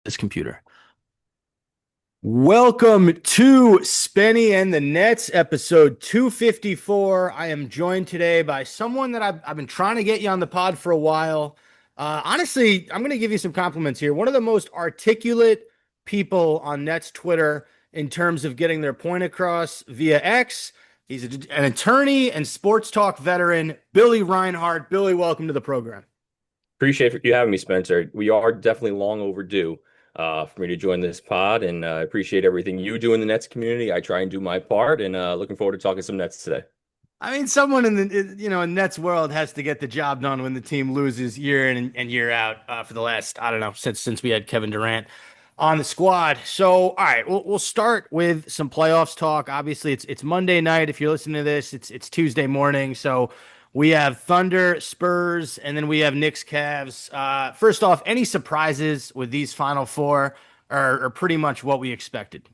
This computer. Welcome to Spenny and the Nets, episode 254. I am joined today by someone that I've been trying to get you on the pod for a while. Honestly, I'm going to give you some compliments here. One of the most articulate people on Nets Twitter in terms of getting their point across via X. He's an attorney and sports talk veteran, Billy Reinhardt. Billy, welcome to the program. Appreciate you having me, Spencer. We are definitely long overdue for me to join this pod, and I appreciate everything you do in the Nets community. I try and do my part, and looking forward to talking some Nets today. I mean, someone in in Nets world has to get the job done when the team loses year in and year out for the last, I don't know, since we had Kevin Durant on the squad. So, all right, we'll start with some playoffs talk. Obviously, it's Monday night. If you're listening to this, it's Tuesday morning. So we have Thunder, Spurs, and then we have Knicks, Cavs. First off, any surprises with these final four are pretty much what we expected.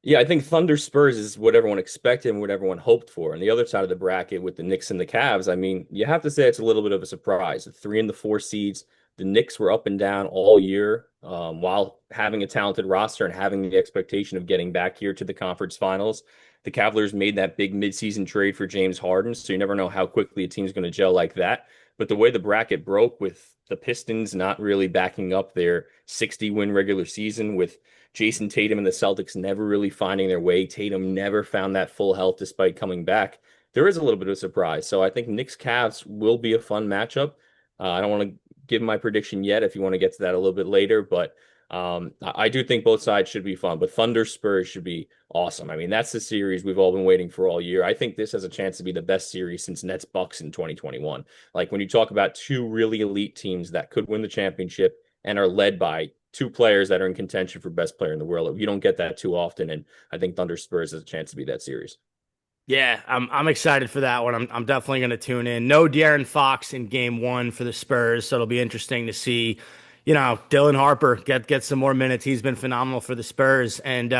Yeah, I think Thunder Spurs is what everyone expected and what everyone hoped for. And the other side of the bracket with the Knicks and the Cavs, I mean, you have to say it's a little bit of a surprise. The 3 and the 4 seeds, the Knicks were up and down all year, while having a talented roster and having the expectation of getting back here to the conference finals. The Cavaliers made that big midseason trade for James Harden, so you never know how quickly a team's going to gel like that. But the way the bracket broke with the Pistons not really backing up their 60-win regular season, with Jason Tatum and the Celtics never really finding their way. Tatum never found that full health despite coming back. There is a little bit of a surprise. So I think Knicks Cavs will be a fun matchup. I don't want to give my prediction yet if you want to get to that a little bit later, but I do think both sides should be fun. But Thunder Spurs should be awesome. I mean, that's the series we've all been waiting for all year. I think this has a chance to be the best series since Nets Bucks in 2021. Like when you talk about two really elite teams that could win the championship and are led by two players that are in contention for best player in the world. You don't get that too often, and I think Thunder Spurs has a chance to be that series. Yeah, I'm excited for that one. I'm definitely going to tune in. No De'Aaron Fox in game one for the Spurs, so it'll be interesting to see, Dylan Harper get some more minutes. He's been phenomenal for the Spurs. And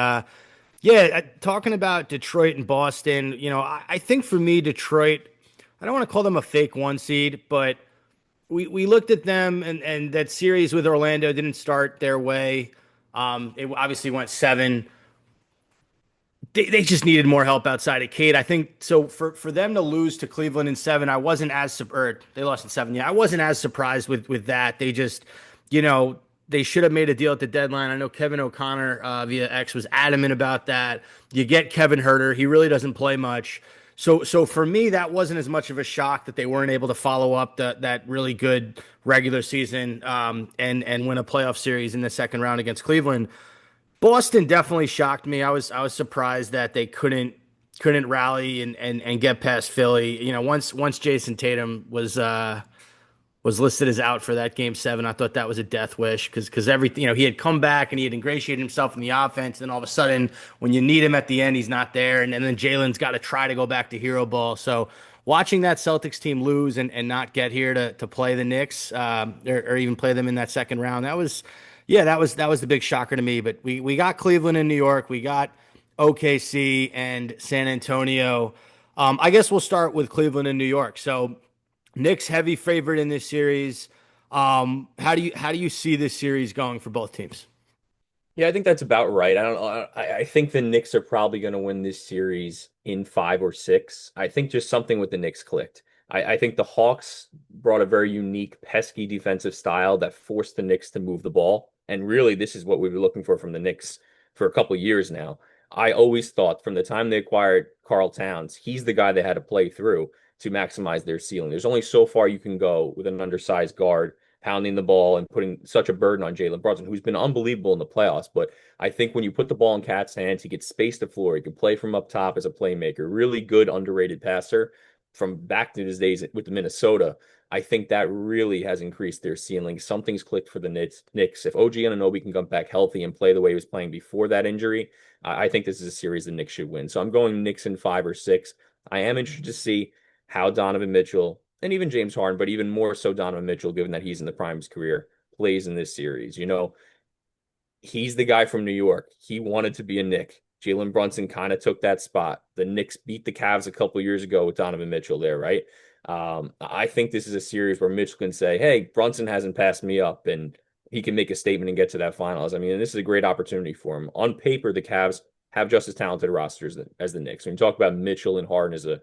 yeah, talking about Detroit and Boston, I think for me, Detroit, I don't want to call them a fake one seed, but we looked at them and that series with Orlando didn't start their way. It obviously went seven. They just needed more help outside of Cade. I think so for them to lose to Cleveland in seven, I wasn't as or they lost in seven. Yeah, I wasn't as surprised with that. They just, they should have made a deal at the deadline. I know Kevin O'Connor via X was adamant about that. You get Kevin Herter, he really doesn't play much. So for me, that wasn't as much of a shock that they weren't able to follow up that really good regular season and win a playoff series in the second round against Cleveland. Boston definitely shocked me. I was surprised that they couldn't rally and get past Philly. Once Jason Tatum was listed as out for that game seven, I thought that was a death wish because everything, he had come back and he had ingratiated himself in the offense. Then all of a sudden, when you need him at the end, he's not there. And then Jalen's got to try to go back to hero ball. So watching that Celtics team lose and not get here to play the Knicks, or even play them in that second round, yeah, that was the big shocker to me. But we got Cleveland and New York, we got OKC and San Antonio. I guess we'll start with Cleveland and New York. So Knicks heavy favorite in this series. How do you see this series going for both teams? Yeah, I think that's about right. I don't know. I think the Knicks are probably going to win this series in 5 or 6. I think just something with the Knicks clicked. I think the Hawks brought a very unique, pesky defensive style that forced the Knicks to move the ball. And really, this is what we were looking for from the Knicks for a couple of years now. I always thought from the time they acquired Karl Towns, he's the guy they had to play through to maximize their ceiling. There's only so far you can go with an undersized guard pounding the ball and putting such a burden on Jalen Brunson, who's been unbelievable in the playoffs. But I think when you put the ball in Cat's hands, he gets space to floor. He can play from up top as a playmaker. Really good, underrated passer from back to his days with the Minnesota. I think that really has increased their ceiling. Something's clicked for the Knicks. If OG Anunoby can come back healthy and play the way he was playing before that injury, I think this is a series the Knicks should win. So I'm going Knicks in 5 or 6. I am interested to see how Donovan Mitchell and even James Harden, but even more so Donovan Mitchell, given that he's in the prime of his career, plays in this series. He's the guy from New York. He wanted to be a Knick. Jalen Brunson kind of took that spot. The Knicks beat the Cavs a couple years ago with Donovan Mitchell there, right? I think this is a series where Mitchell can say, "Hey, Brunson hasn't passed me up," and he can make a statement and get to that finals. I mean, this is a great opportunity for him. On paper, the Cavs have just as talented rosters as the Knicks. When you talk about Mitchell and Harden as the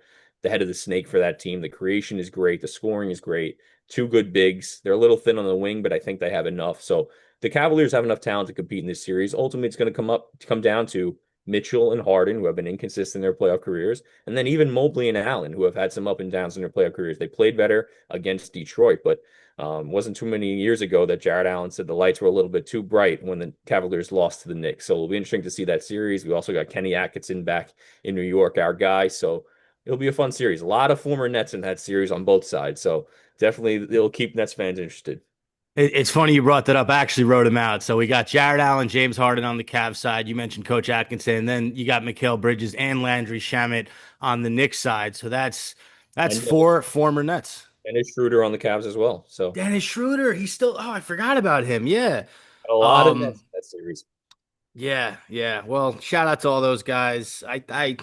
head of the snake for that team, the creation is great, the scoring is great. Two good bigs. They're a little thin on the wing, but I think they have enough. So the Cavaliers have enough talent to compete in this series. Ultimately, it's going to come down to Mitchell and Harden, who have been inconsistent in their playoff careers, and then even Mobley and Allen, who have had some up and downs in their playoff careers. They played better against Detroit, but wasn't too many years ago that Jared Allen said the lights were a little bit too bright when the Cavaliers lost to the Knicks. So it'll be interesting to see that series. We also got Kenny Atkinson back in New York, our guy. So it'll be a fun series. A lot of former Nets in that series on both sides. So definitely it'll keep Nets fans interested. It's funny you brought that up. I actually wrote him out. So we got Jared Allen, James Harden on the Cavs side. You mentioned Coach Atkinson, and then you got Mikal Bridges and Landry Shamet on the Knicks side. So that's And four former Nets. Dennis Schroeder on the Cavs as well. So Dennis Schroeder, he's still. Oh, I forgot about him. Yeah. a lot of Nets Um. in that series. Yeah. Yeah. Well, shout out to all those guys.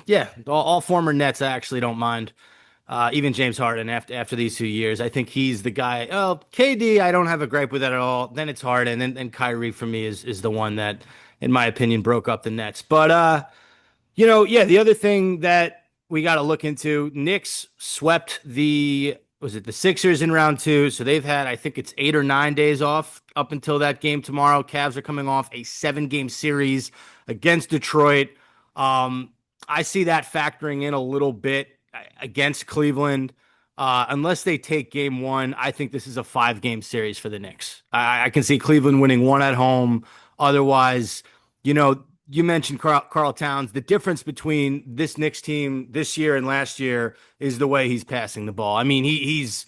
Yeah, all former Nets. I actually don't mind. Even James Harden after these 2 years, I think he's the guy. Oh, KD, I don't have a gripe with that at all. Then it's Harden, and Kyrie for me is the one that, in my opinion, broke up the Nets. But yeah, the other thing that we got to look into, Knicks swept was it the Sixers in round two? So they've had, I think it's 8 or 9 days off up until that game tomorrow. Cavs are coming off a 7 game series against Detroit. Um, I see that factoring in a little bit against Cleveland. Unless they take game one, I think this is a 5 game series for the Knicks. I can see Cleveland winning one at home. Otherwise, you mentioned Carl Towns. The difference between this Knicks team this year and last year is the way he's passing the ball. I mean, he's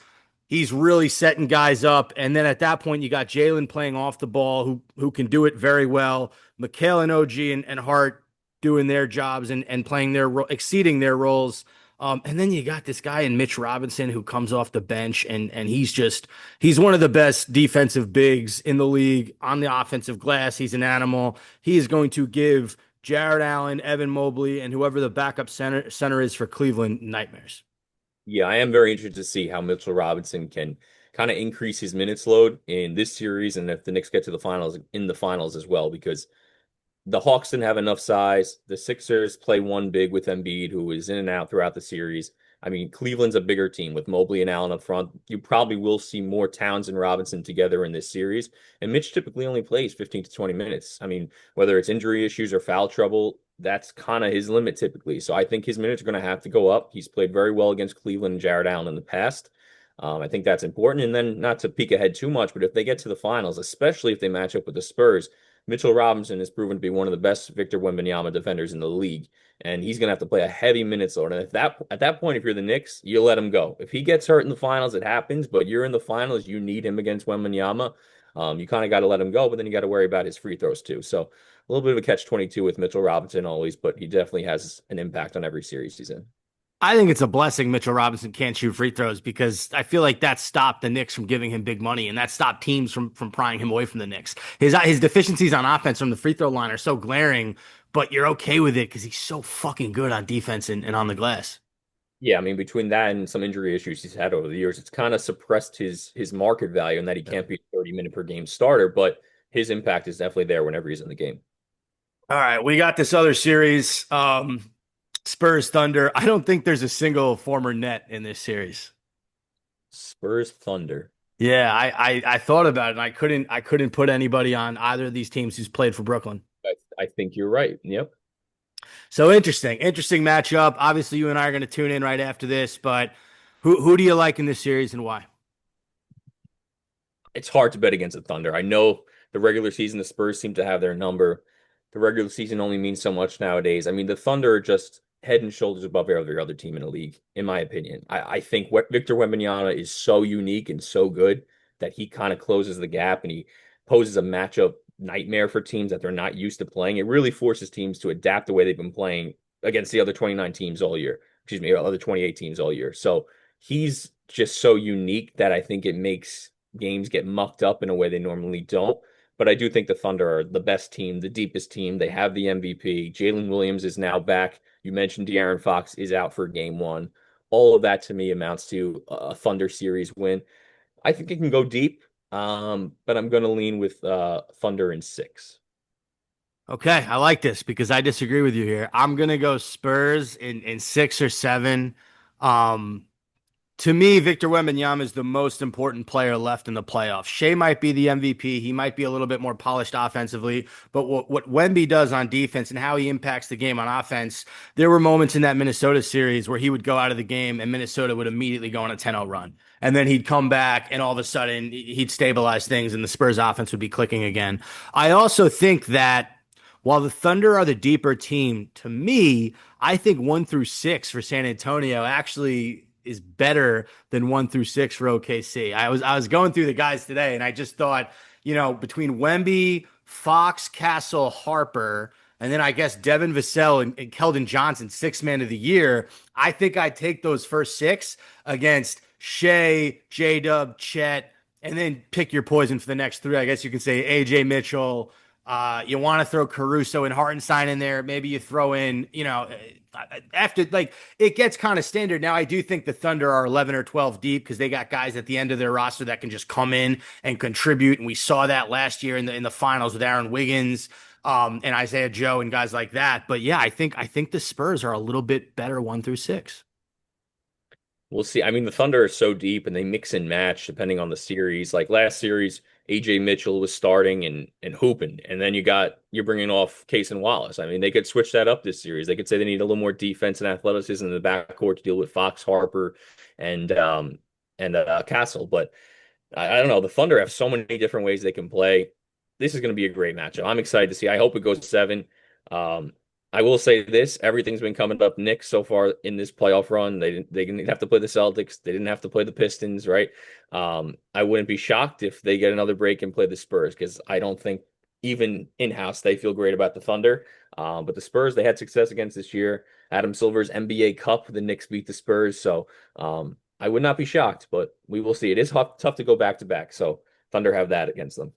really setting guys up, and then at that point, you got Jalen playing off the ball, who can do it very well. Mikal and OG and Hart doing their jobs and playing exceeding their roles. And then you got this guy in Mitch Robinson who comes off the bench and he's one of the best defensive bigs in the league on the offensive glass. He's an animal. He is going to give Jared Allen, Evan Mobley, and whoever the backup center is for Cleveland nightmares. Yeah, I am very interested to see how Mitchell Robinson can kind of increase his minutes load in this series, and if the Knicks get to the finals as well, because the Hawks didn't have enough size. The Sixers play one big with Embiid, who is in and out throughout the series. I mean, Cleveland's a bigger team with Mobley and Allen up front. You probably will see more Towns and Robinson together in this series. And Mitch typically only plays 15 to 20 minutes. I mean, whether it's injury issues or foul trouble, that's kind of his limit typically. So I think his minutes are going to have to go up. He's played very well against Cleveland and Jared Allen in the past. I think that's important. And then not to peek ahead too much, but if they get to the finals, especially if they match up with the Spurs, Mitchell Robinson has proven to be one of the best Victor Wembanyama defenders in the league, and he's going to have to play a heavy minutes load. And at that point, if you're the Knicks, you let him go. If he gets hurt in the finals, it happens. But you're in the finals, you need him against Wembanyama. You kind of got to let him go, but then you got to worry about his free throws too. So a little bit of a catch-22 with Mitchell Robinson always, but he definitely has an impact on every series he's in. I think it's a blessing Mitchell Robinson can't shoot free throws because I feel like that stopped the Knicks from giving him big money and that stopped teams from prying him away from the Knicks. His deficiencies on offense from the free throw line are so glaring, but you're okay with it because he's so fucking good on defense and on the glass. Yeah, I mean, between that and some injury issues he's had over the years, it's kind of suppressed his market value and that he Yeah. can't be a 30-minute per game starter, but his impact is definitely there whenever he's in the game. All right, we got this other series, Spurs Thunder. I don't think there's a single former net in this series. Spurs Thunder. Yeah, I thought about it and I couldn't put anybody on either of these teams who's played for Brooklyn. I think you're right. Yep. So interesting matchup. Obviously, you and I are going to tune in right after this, but who do you like in this series and why? It's hard to bet against the Thunder. I know the regular season, the Spurs seem to have their number. The regular season only means so much nowadays. I mean, the Thunder are just head and shoulders above every other team in the league, in my opinion. I think what Victor Wembanyama is so unique and so good that he kind of closes the gap and he poses a matchup nightmare for teams that they're not used to playing. It really forces teams to adapt the way they've been playing against the other 29 teams all year. Excuse me, other 28 teams all year. So he's just so unique that I think it makes games get mucked up in a way they normally don't. But I do think the Thunder are the best team, the deepest team. They have the MVP. Jalen Williams is now back. You mentioned De'Aaron Fox is out for game one. All of that to me amounts to a Thunder series win. I think it can go deep. But I'm going to lean with Thunder in six. Okay, I like this because I disagree with you here. I'm gonna go Spurs in 6 or 7. Um, To me, Victor Wembanyama is the most important player left in the playoffs. Shea might be the MVP. He might be a little bit more polished offensively, but what Wemby does on defense and how he impacts the game on offense, there were moments in that Minnesota series where he would go out of the game and Minnesota would immediately go on a 10-0 run. And then he'd come back and all of a sudden he'd stabilize things and the Spurs offense would be clicking again. I also think that while the Thunder are the deeper team, to me, I think 1 through 6 for San Antonio actually is better than 1 through 6 for OKC. I was going through the guys today, and I just thought, between Wemby, Fox, Castle, Harper, and then I guess Devin Vassell and Keldon Johnson, six man of the year. I think I'd take those first six against Shea, J Dub, Chet, and then pick your poison for the next three. I guess you can say AJ Mitchell. You want to throw Caruso and Hartenstein in there. Maybe you throw in, after like it gets kind of standard. Now, I do think the Thunder are 11 or 12 deep because they got guys at the end of their roster that can just come in and contribute. And we saw that last year in the finals with Aaron Wiggins, and Isaiah Joe and guys like that. But yeah, I think the Spurs are a little bit better 1 through 6. We'll see. I mean, the Thunder are so deep and they mix and match depending on the series. Like last series, AJ Mitchell was starting and hooping, and then you're bringing off Case and Wallace. I mean, they could switch that up this series. They could say they need a little more defense and athleticism in the backcourt to deal with Fox, Harper, and Castle. But I don't know. The Thunder have so many different ways they can play. This is going to be a great matchup. I'm excited to see. I hope it goes seven. Um, I will say this: everything's been coming up Knicks so far in this playoff run. They didn't have to play the Celtics. They didn't have to play the Pistons, right? I wouldn't be shocked if they get another break and play the Spurs because I don't think even in-house they feel great about the Thunder. But the Spurs they had success against this year. Adam Silver's NBA Cup, the Knicks beat the Spurs, so I would not be shocked, but we will see. It is tough to go back to back, so Thunder have that against them.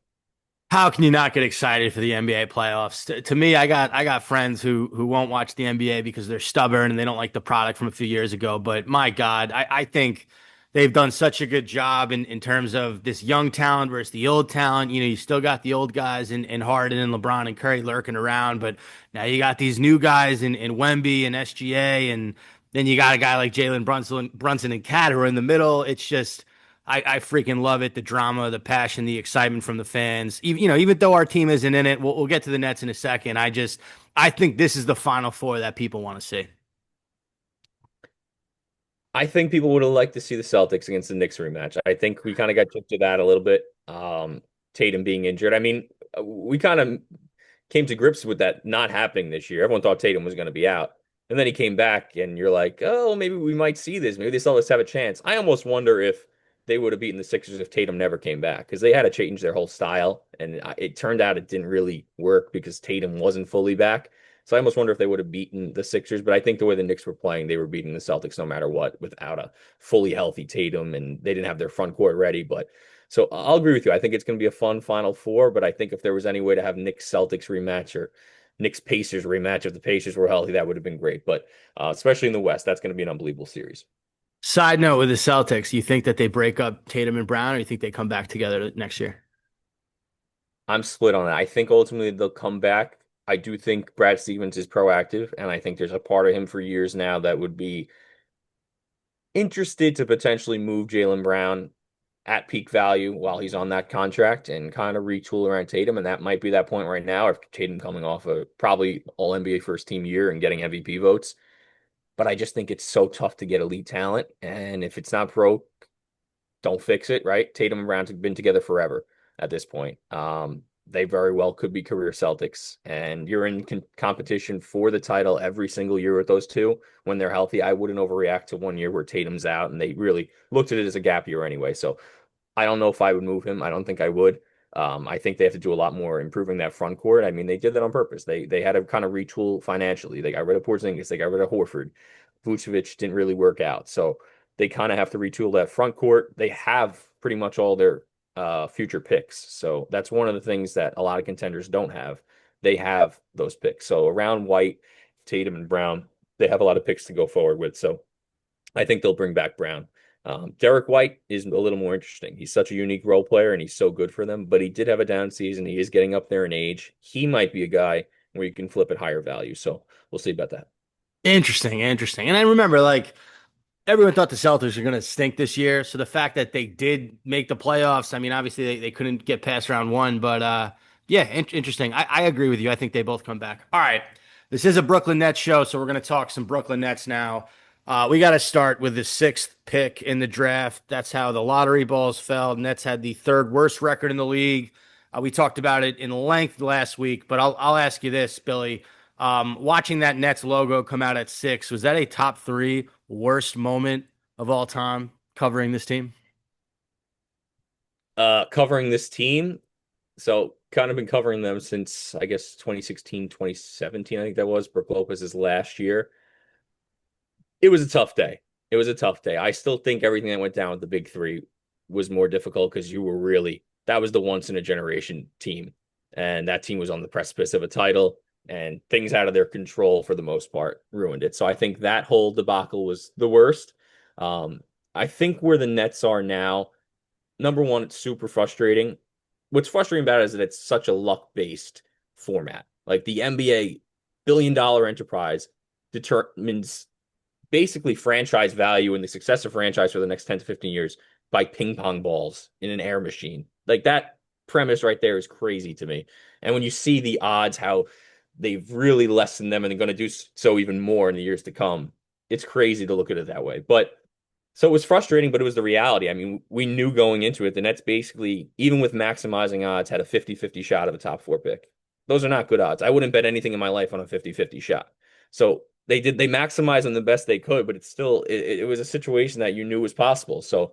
How can you not get excited for the NBA playoffs? To me, I got friends who won't watch the NBA because they're stubborn and they don't like the product from a few years ago. But my God, I think they've done such a good job in terms of this young talent versus the old talent. You still got the old guys in Harden and LeBron and Curry lurking around, but now you got these new guys in Wemby and SGA, and then you got a guy like Jalen Brunson and Cat who are in the middle. It's just I freaking love it. The drama, the passion, the excitement from the fans. Even though our team isn't in it, we'll get to the Nets in a second. I think this is the Final Four that people want to see. I think people would have liked to see the Celtics against the Knicks rematch. I think we kind of got tipped to that a little bit. Tatum being injured. I mean, we kind of came to grips with that not happening this year. Everyone thought Tatum was going to be out. And then he came back, and you're like, oh, maybe we might see this. Maybe they still have a chance. I almost wonder if they would have beaten the Sixers if Tatum never came back because they had to change their whole style. And it turned out it didn't really work because Tatum wasn't fully back. So I almost wonder if they would have beaten the Sixers. But I think the way the Knicks were playing, they were beating the Celtics no matter what without a fully healthy Tatum, and they didn't have their front court ready. But so I'll agree with you. I think it's going to be a fun Final Four, but I think if there was any way to have Knicks Celtics rematch or Knicks Pacers rematch, if the Pacers were healthy, that would have been great. But especially in the West, that's going to be an unbelievable series. Side note with the Celtics, you think that they break up Tatum and Brown, or you think they come back together next year? I'm split on that. I think ultimately they'll come back. I do think Brad Stevens is proactive, and I think there's a part of him for years now that would be interested to potentially move Jaylen Brown at peak value while he's on that contract and kind of retool around Tatum. And that might be that point right now if Tatum coming off a probably all NBA first team year and getting MVP votes. But I just think it's so tough to get elite talent. And if it's not broke, don't fix it, right? Tatum and Brown have been together forever at this point. They very well could be career Celtics, and you're in competition for the title every single year with those two when they're healthy. I wouldn't overreact to one year where Tatum's out, and they really looked at it as a gap year anyway. So I don't know if I would move him. I don't think I would. I think they have to do a lot more improving that front court. I mean, they did that on purpose. They had to kind of retool financially. They got rid of Porzingis. They got rid of Horford. Vucevic didn't really work out. So they kind of have to retool that front court. They have pretty much all their future picks. So that's one of the things that a lot of contenders don't have. They have those picks. So around White, Tatum, and Brown, they have a lot of picks to go forward with. So I think they'll bring back Brown. Derek White is a little more interesting. He's such a unique role player and he's so good for them, but he did have a down season. He is getting up there in age. He might be a guy where you can flip at higher value. So we'll see about that. Interesting, interesting. And I remember like everyone thought the Celtics were going to stink this year. So the fact that they did make the playoffs, I mean, obviously they couldn't get past round one, but yeah, interesting. I agree with you. I think they both come back. All right. This is a Brooklyn Nets show, so we're going to talk some Brooklyn Nets now. We got to start with the sixth pick in the draft. That's how the lottery balls fell. Nets had the third worst record in the league. We talked about it in length last week, but I'll ask you this, Billy. Watching that Nets logo come out at six, was that a top three worst moment of all time covering this team? Covering this team. So kind of been covering them since I guess 2016, 2017. I think that was Brook Lopez's last year. It was a tough day. It was a tough day. I still think everything that went down with the big three was more difficult because you were really, that was the once in a generation team. And that team was on the precipice of a title and things out of their control for the most part ruined it. So I think that whole debacle was the worst. Um, I think where the Nets are now, number one, it's super frustrating. What's frustrating about it is that it's such a luck-based format. Like the NBA billion-dollar enterprise determines basically franchise value and the success of franchise for the next 10 to 15 years by ping pong balls in an air machine. Like that premise right there is crazy to me. And when you see the odds, how they've really lessened them and they're going to do so even more in the years to come, it's crazy to look at it that way. But so it was frustrating, but it was the reality. I mean, we knew going into it, the Nets basically, even with maximizing odds, had a 50-50 shot of a top four pick. Those are not good odds. I wouldn't bet anything in my life on a 50-50 shot. So they maximized them the best they could, but it's still it was a situation that you knew was possible. So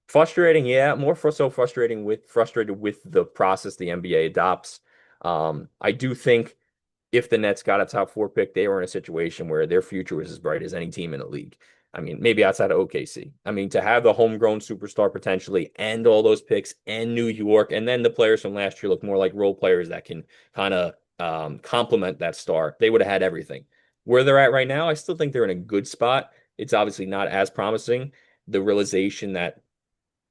frustrating, yeah, more for so frustrated with the process the NBA adopts. I do think if the Nets got a top four pick, they were in a situation where their future was as bright as any team in the league. I mean, maybe outside of OKC. I mean, to have the homegrown superstar potentially and all those picks and New York, and then the players from last year look more like role players that can kind of complement that star. They would have had everything. Where they're at right now, I still think they're in a good spot. It's obviously not as promising. The realization that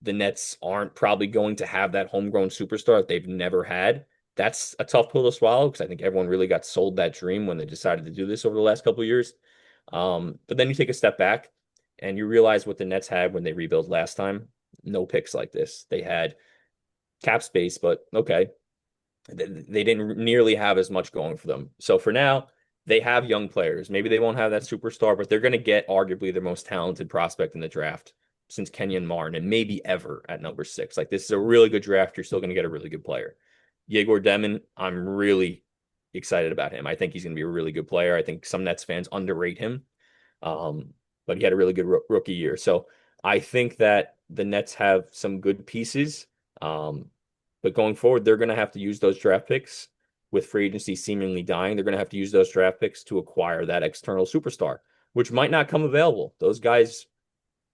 the Nets aren't probably going to have that homegrown superstar that they've never had. That's a tough pill to swallow because I think everyone really got sold that dream when they decided to do this over the last couple of years. But then you take a step back and you realize what the Nets had when they rebuilt last time. No picks like this. They had cap space, but okay, they didn't nearly have as much going for them. So for now, they have young players. Maybe they won't have that superstar, but they're going to get arguably their most talented prospect in the draft since Kenyon Martin and maybe ever at number six. Like this is a really good draft. You're still going to get a really good player. Yegor Demon, I'm really excited about him. I think he's going to be a really good player. I think some Nets fans underrate him, um, but he had a really good rookie year. So I think that the Nets have some good pieces. But going forward, they're going to have to use those draft picks with free agency seemingly dying. They're going to have to use those draft picks to acquire that external superstar, which might not come available. Those guys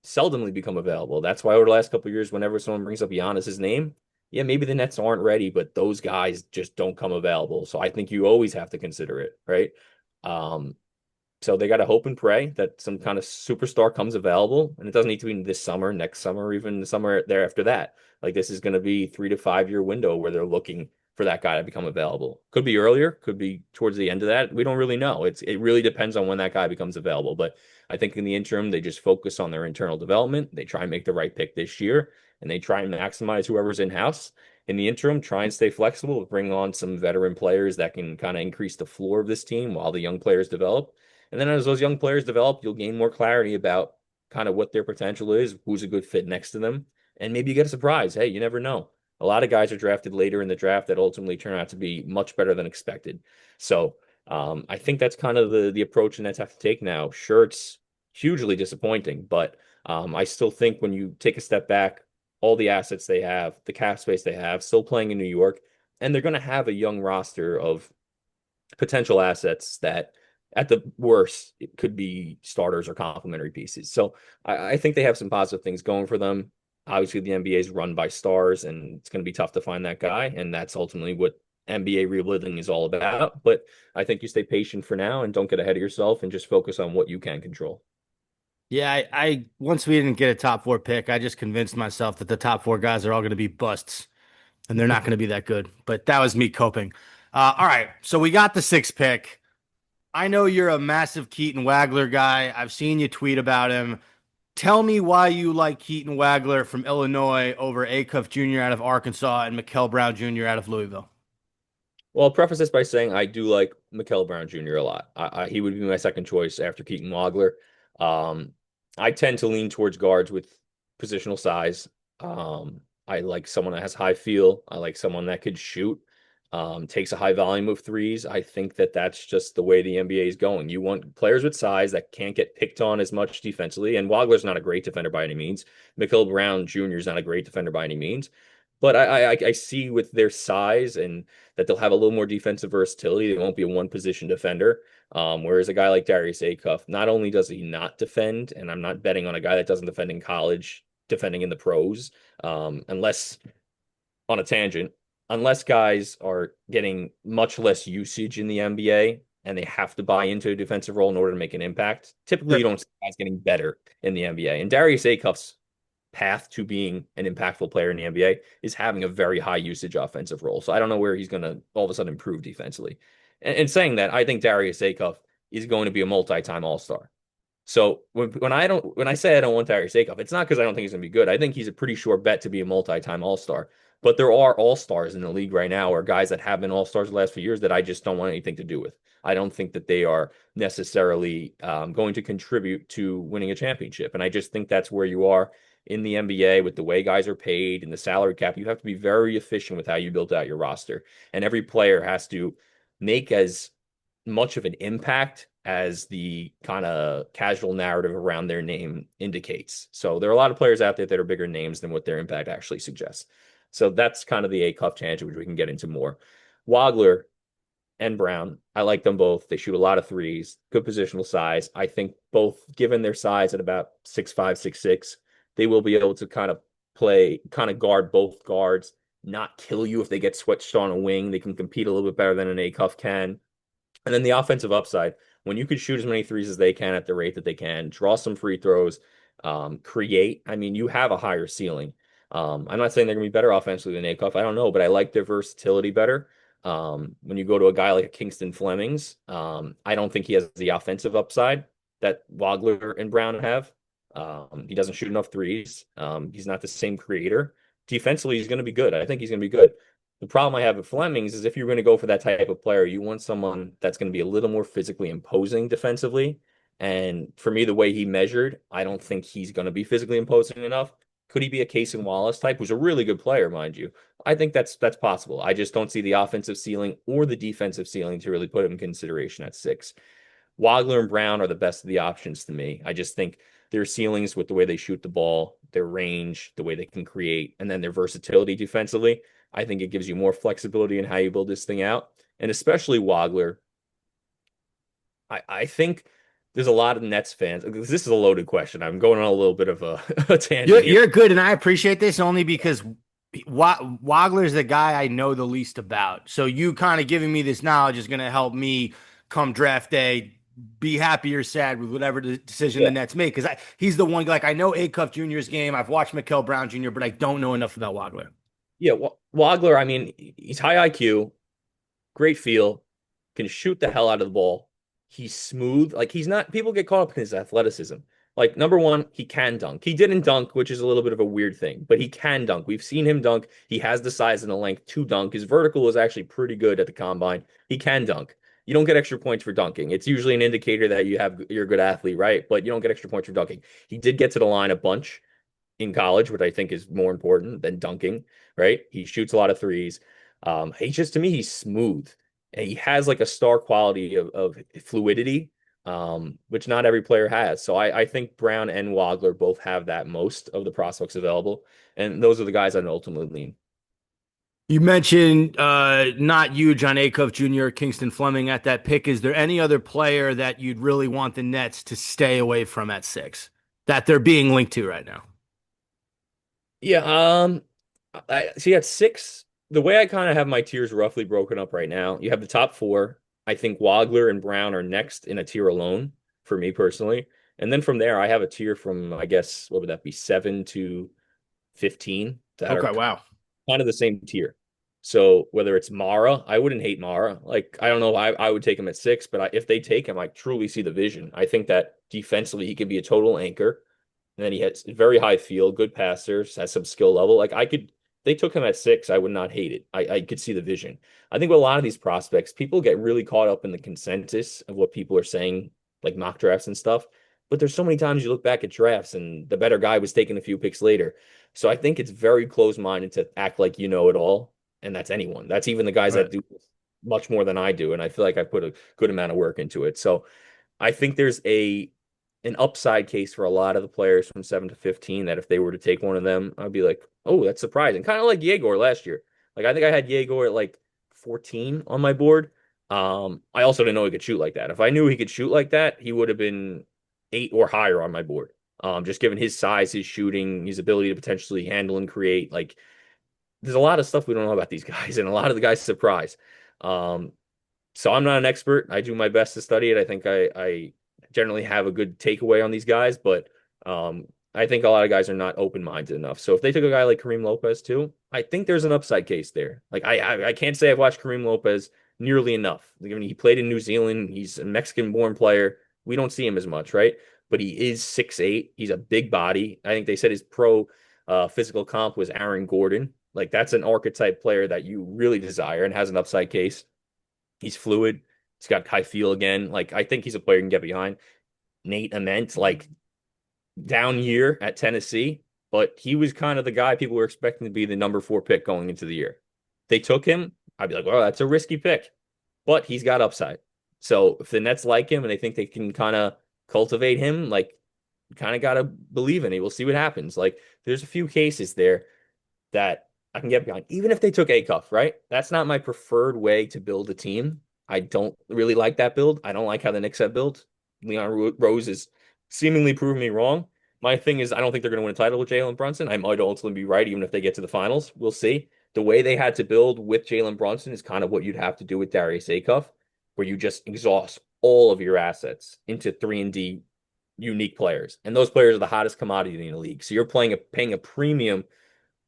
seldomly become available. That's why over the last couple of years, whenever someone brings up Giannis's name, yeah, maybe the Nets aren't ready, but those guys just don't come available. So I think you always have to consider it, right? Um, so they got to hope and pray that some kind of superstar comes available, and it doesn't need to be this summer, next summer, or even the summer there after that. Like this is going to be 3 to 5 year window where they're looking for that guy to become available. Could be earlier, could be towards the end of that. We don't really know. It really depends on when that guy becomes available. But I think in the interim, they just focus on their internal development. They try and make the right pick this year, and they try and maximize whoever's in house. In the interim, try and stay flexible, bring on some veteran players that can kind of increase the floor of this team while the young players develop. And then as those young players develop, you'll gain more clarity about kind of what their potential is, who's a good fit next to them. And maybe you get a surprise. Hey, you never know. A lot of guys are drafted later in the draft that ultimately turn out to be much better than expected. So I think that's kind of the approach the Nets have to take now. Sure, it's hugely disappointing, but I still think when you take a step back, all the assets they have, the cap space they have, still playing in New York, and they're going to have a young roster of potential assets that at the worst it could be starters or complementary pieces. So I think they have some positive things going for them. Obviously, the NBA is run by stars, and it's going to be tough to find that guy, and that's ultimately what NBA rebuilding is all about. But I think you stay patient for now and don't get ahead of yourself and just focus on what you can control. Yeah, I once we didn't get a top four pick, I just convinced myself that the top four guys are all going to be busts and they're not going to be that good. But that was me coping. All right, so we got the sixth pick. I know you're a massive Keaton Wagler guy. I've seen you tweet about him. Tell me why you like Keaton Wagler from Illinois over Acuff Jr. out of Arkansas and Mikel Brown Jr. out of Louisville. Well, I'll preface this by saying I do like Mikel Brown Jr. a lot. He would be my second choice after Keaton Wagler. Um, I tend to lean towards guards with positional size. I like someone that has high feel. I like someone that could shoot, takes a high volume of threes. I think that that's just the way the NBA is going. You want players with size that can't get picked on as much defensively. And Wagler's not a great defender by any means. Mikel Brown Jr. is not a great defender by any means. But I see with their size and that they'll have a little more defensive versatility. They won't be a one position defender. Whereas a guy like Darius Acuff, not only does he not defend, and I'm not betting on a guy that doesn't defend in college, defending in the pros, unless on a tangent, unless guys are getting much less usage in the NBA and they have to buy into a defensive role in order to make an impact. Typically, you Sure. don't see guys getting better in the NBA. And Darius Acuff's path to being an impactful player in the NBA is having a very high usage offensive role. So I don't know where he's going to all of a sudden improve defensively. And saying that, I think Darius Acuff is going to be a multi-time All-Star. So when I say I don't want Darius Acuff, it's not because I don't think he's going to be good. I think he's a pretty sure bet to be a multi-time All-Star. But there are All-Stars in the league right now, or guys that have been All-Stars the last few years that I just don't want anything to do with. I don't think that they are necessarily going to contribute to winning a championship. And I just think that's where you are in the NBA with the way guys are paid and the salary cap. You have to be very efficient with how you build out your roster. And every player has to make as much of an impact as the kind of casual narrative around their name indicates. So there are a lot of players out there that are bigger names than what their impact actually suggests. So that's kind of the A-Cuff tangent, which we can get into more. Wagler and Brown, I like them both. They shoot a lot of threes, good positional size. I think both, given their size at about 6'5", 6'6", they will be able to kind of guard both guards, not kill you if they get switched on a wing. They can compete a little bit better than an A-Cuff can. And then the offensive upside, when you can shoot as many threes as they can at the rate that they can, draw some free throws, create. I mean, you have a higher ceiling. I'm not saying they're going to be better offensively than Acuff. I don't know, but I like their versatility better. When you go to a guy like Kingston Flemings, I don't think he has the offensive upside that Wagler and Brown have. He doesn't shoot enough threes. He's not the same creator. Defensively, he's going to be good. I think he's going to be good. The problem I have with Flemings is if you're going to go for that type of player, you want someone that's going to be a little more physically imposing defensively. And for me, the way he measured, I don't think he's going to be physically imposing enough. Could he be a Cason Wallace type, who's a really good player, mind you? I think that's possible. I just don't see the offensive ceiling or the defensive ceiling to really put him in consideration at 6. Wagler and Brown are the best of the options to me. I just think their ceilings with the way they shoot the ball, their range, the way they can create, and then their versatility defensively. I think it gives you more flexibility in how you build this thing out. And especially Wagler, I think there's a lot of Nets fans. This is a loaded question. I'm going on a little bit of a You're tangent here. you're good, and I appreciate this only because Wagler's the guy I know the least about. So you kind of giving me this knowledge is going to help me come draft day be happy or sad with whatever decision the Yeah. Nets make. Because he's the one, like I know Acuff Jr.'s game. I've watched Mikel Brown Jr., but I don't know enough about Wagler. Yeah. Wagler, I mean, he's high IQ, great feel, can shoot the hell out of the ball. He's smooth. Like he's not, people get caught up in his athleticism. Like number one, he can dunk. He didn't dunk, which is a little bit of a weird thing, but he can dunk. We've seen him dunk. He has the size and the length to dunk. His vertical is actually pretty good at the combine. He can dunk. You don't get extra points for dunking. It's usually an indicator that you're a good athlete, right? But you don't get extra points for dunking. He did get to the line a bunch in college, which I think is more important than dunking, right? He shoots a lot of threes. He's just, to me, he's smooth. And he has like a star quality of fluidity, which not every player has. So I think Brown and Wagler both have that most of the prospects available. And those are the guys I'd ultimately lean. You mentioned not you, John Acuff Jr., Kingston Fleming at that pick. Is there any other player that you'd really want the Nets to stay away from at 6 that they're being linked to right now? Yeah, I see at 6, the way I kind of have my tiers roughly broken up right now, you have the top 4. I think Wagler and Brown are next in a tier alone for me personally. And then from there, I have a tier from, I guess, what would that be, 7 to 15 that are Okay, wow. kind of the same tier. So whether it's Mara, I wouldn't hate Mara. Like, I don't know, I would take him at 6, but if they take him, I truly see the vision. I think that defensively, he could be a total anchor. And then he has very high feel, good passers, has some skill level. Like I could, they took him at 6, I would not hate it. I could see the vision. I think with a lot of these prospects, people get really caught up in the consensus of what people are saying, like mock drafts and stuff. But there's so many times you look back at drafts and the better guy was taken a few picks later. So I think it's very close-minded to act like you know it all. And that's anyone. That's even the guys that Right. do much more than I do. And I feel like I put a good amount of work into it. So I think there's a an upside case for a lot of the players from 7 to 15 that if they were to take one of them, I'd be like, oh, that's surprising. Kind of like Yegor last year. Like I think I had Yegor at like 14 on my board. I also didn't know he could shoot like that. If I knew he could shoot like that, he would have been 8 or higher on my board. Just given his size, his shooting, his ability to potentially handle and create. Like there's a lot of stuff we don't know about these guys, and a lot of the guys surprise. Um, so I'm not an expert. I do my best to study it. I think I generally have a good takeaway on these guys, but I think a lot of guys are not open-minded enough. So if they took a guy like Kareem Lopez too, I think there's an upside case there. Like I can't say I've watched Kareem Lopez nearly enough. I mean, he played in New Zealand. He's a Mexican-born player. We don't see him as much, right? But he is 6'8". He's a big body. I think they said his pro physical comp was Aaron Gordon. Like that's an archetype player that you really desire and has an upside case. He's fluid. He's got high feel again. Like I think he's a player you can get behind. Nate Ament, like down year at Tennessee, but he was kind of the guy people were expecting to be the number 4 pick going into the year. They took him. I'd be like, well, that's a risky pick, but he's got upside. So if the Nets like him and they think they can kind of cultivate him, like kind of got to believe in it. We'll see what happens. Like there's a few cases there that I can get behind, even if they took a cuff, right? That's not my preferred way to build a team. I don't really like that build. I don't like how the Knicks have built. Leon Rose is seemingly proving me wrong. My thing is, I don't think they're going to win a title with Jalen Brunson. I might ultimately be right, even if they get to the finals. We'll see. The way they had to build with Jalen Brunson is kind of what you'd have to do with Darius Acuff, where you just exhaust all of your assets into 3 and D unique players. And those players are the hottest commodity in the league. So you're paying a premium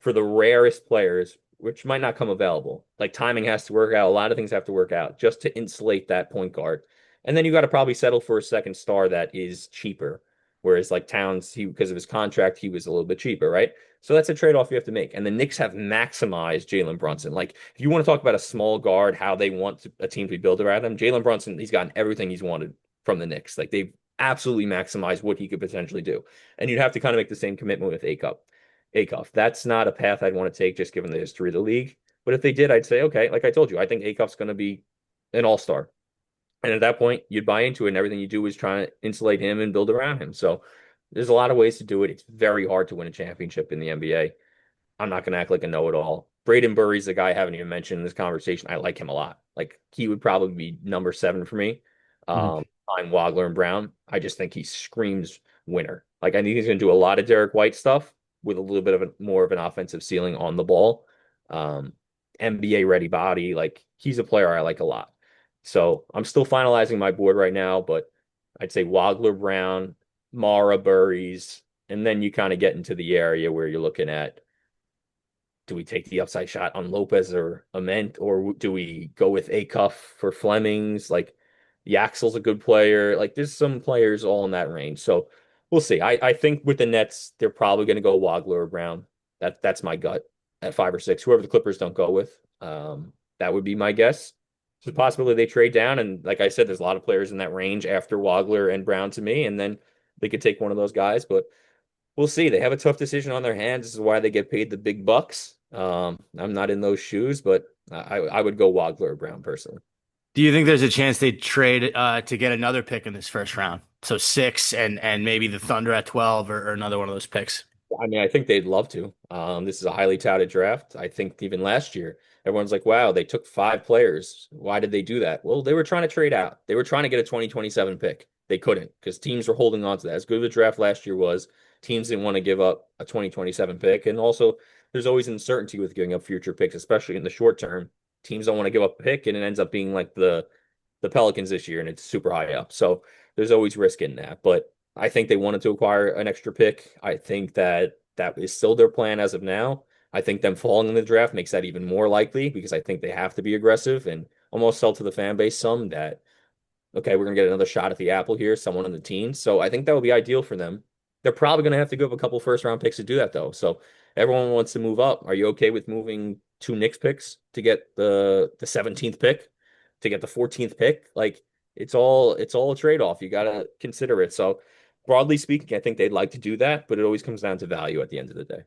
for the rarest players, which might not come available. Like timing has to work out. A lot of things have to work out just to insulate that point guard. And then you got to probably settle for a second star that is cheaper. Whereas like Towns, he because of his contract, he was a little bit cheaper, right? So that's a trade-off you have to make. And the Knicks have maximized Jalen Brunson. Like if you want to talk about a small guard, how they want a team to be built around him, Jalen Brunson, he's gotten everything he's wanted from the Knicks. Like they've absolutely maximized what he could potentially do. And you'd have to kind of make the same commitment with Acuff. That's not a path I'd want to take just given the history of the league. But if they did, I'd say, okay, like I told you, I think Acuff's going to be an all-star. And at that point, you'd buy into it, and everything you do is trying to insulate him and build around him. So there's a lot of ways to do it. It's very hard to win a championship in the NBA. I'm not going to act like a know-it-all. Braden Burry's the guy I haven't even mentioned in this conversation. I like him a lot. Like he would probably be number 7 for me. Mhm. I'm Wagler and Brown. I just think he screams winner. Like I think he's going to do a lot of Derek White stuff with a little bit of more of an offensive ceiling on the ball. Um, NBA ready body. Like he's a player I like a lot. So I'm still finalizing my board right now, but I'd say Wagler, Brown, Mara, Burries, and then you kind of get into the area where you're looking at do we take the upside shot on Lopez or Ament, or do we go with Acuff for Flemings? Like Yaxel's a good player. Like there's some players all in that range. So we'll see. I think with the Nets, they're probably going to go Wagler or Brown. That's my gut at 5 or 6. Whoever the Clippers don't go with, that would be my guess. It's a possibility they trade down, and like I said, there's a lot of players in that range after Wagler and Brown to me, and then they could take one of those guys. But we'll see. They have a tough decision on their hands. This is why they get paid the big bucks. I'm not in those shoes, but I would go Wagler or Brown personally. Do you think there's a chance they trade to get another pick in this first round? So 6 and maybe the Thunder at 12 or another one of those picks. I mean, I think they'd love to. This is a highly touted draft. I think even last year, everyone's like, wow, they took 5 players. Why did they do that? Well, they were trying to trade out. They were trying to get a 2027 pick. They couldn't because teams were holding on to that. As good of a draft last year was, teams didn't want to give up a 2027 pick. And also, there's always uncertainty with giving up future picks, especially in the short term. Teams don't want to give up a pick, and it ends up being like the Pelicans this year, and it's super high up. So there's always risk in that. But I think they wanted to acquire an extra pick. I think that that is still their plan as of now. I think them falling in the draft makes that even more likely because I think they have to be aggressive and almost sell to the fan base some that, okay, we're gonna get another shot at the apple here, someone in the teens. So I think that would be ideal for them. They're probably gonna have to give up a couple first round picks to do that though. So everyone wants to move up. Are you okay with moving two Knicks picks to get the 17th pick, to get the 14th pick? Like it's all a trade-off. You gotta consider it. So broadly speaking, I think they'd like to do that, but it always comes down to value at the end of the day.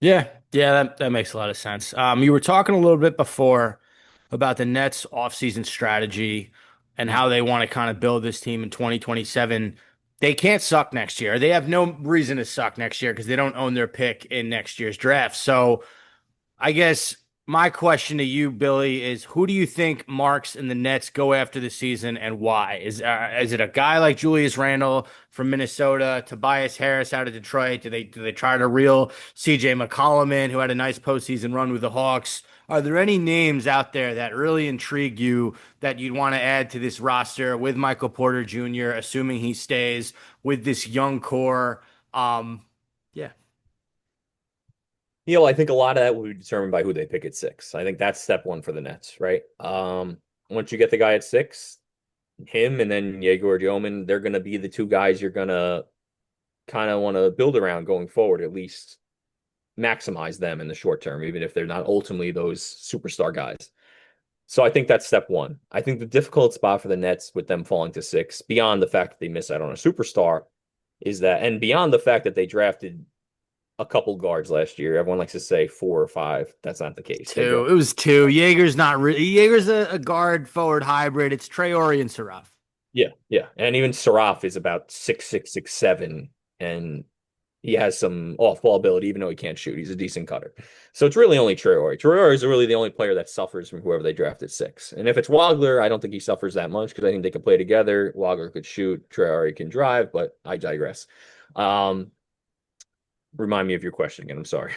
Yeah, yeah, that makes a lot of sense. You were talking a little bit before about the Nets offseason strategy and how they want to kind of build this team in 2027. They can't suck next year. They have no reason to suck next year because they don't own their pick in next year's draft. So I guess my question to you, Billy, is who do you think Marks and the Nets go after the season and why? Is it a guy like Julius Randle from Minnesota, Tobias Harris out of Detroit? Do they try to reel CJ McCollum in, who had a nice postseason run with the Hawks? Are there any names out there that really intrigue you that you'd want to add to this roster with Michael Porter Jr., assuming he stays with this young core? Yeah. I think a lot of that will be determined by who they pick at six. I think that's step one for the Nets, right? Once you get the guy at six, him and then Yegor Dioman, they're going to be the two guys you're going to kind of want to build around going forward, at least maximize them in the short term, even if they're not ultimately those superstar guys. So I think that's step one. I think the difficult spot for the Nets with them falling to six, beyond the fact that they miss out on a superstar, is that, and beyond the fact that they drafted a couple guards last year, everyone likes to say four or five. That's not the case. They Two. drafted. It was two. Jaeger's not really. Jaeger's a guard forward hybrid. It's Traore and Saraf. Yeah, yeah. And even Saraf is about 6'6", 6'7", and he has some off-ball ability, even though he can't shoot. He's a decent cutter. So it's really only Traore. Traore is really the only player that suffers from whoever they draft at six. And if it's Wagler, I don't think he suffers that much because I think they can play together. Wagler could shoot, Traore can drive, but I digress. Um, Remind me of your question again. I'm sorry.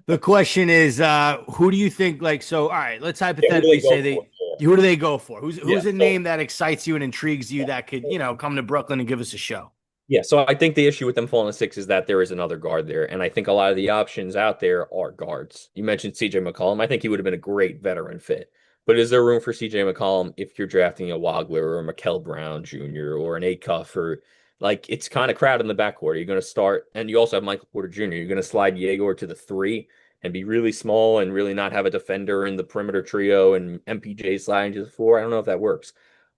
The question is, who do you think? Like, so, all right. Let's Yeah, who do they hypothetically say go for? they. Who do they go for? Yeah. Who's a So name that excites you and intrigues you that could, come to Brooklyn and give us a show? Yeah, so I think the issue with them falling to six is that there is another guard there, and I think a lot of the options out there are guards. You mentioned CJ McCollum. I think he would have been a great veteran fit. But is there room for CJ McCollum if you're drafting a Wagler or a Mikel Brown Jr. or an Acuff or like it's kind of crowded in the backcourt? You're going to start, and you also have Michael Porter Jr. You're going to slide Yegor to the three and be really small and really not have a defender in the perimeter trio and MPJ sliding to the four. I don't know if that works.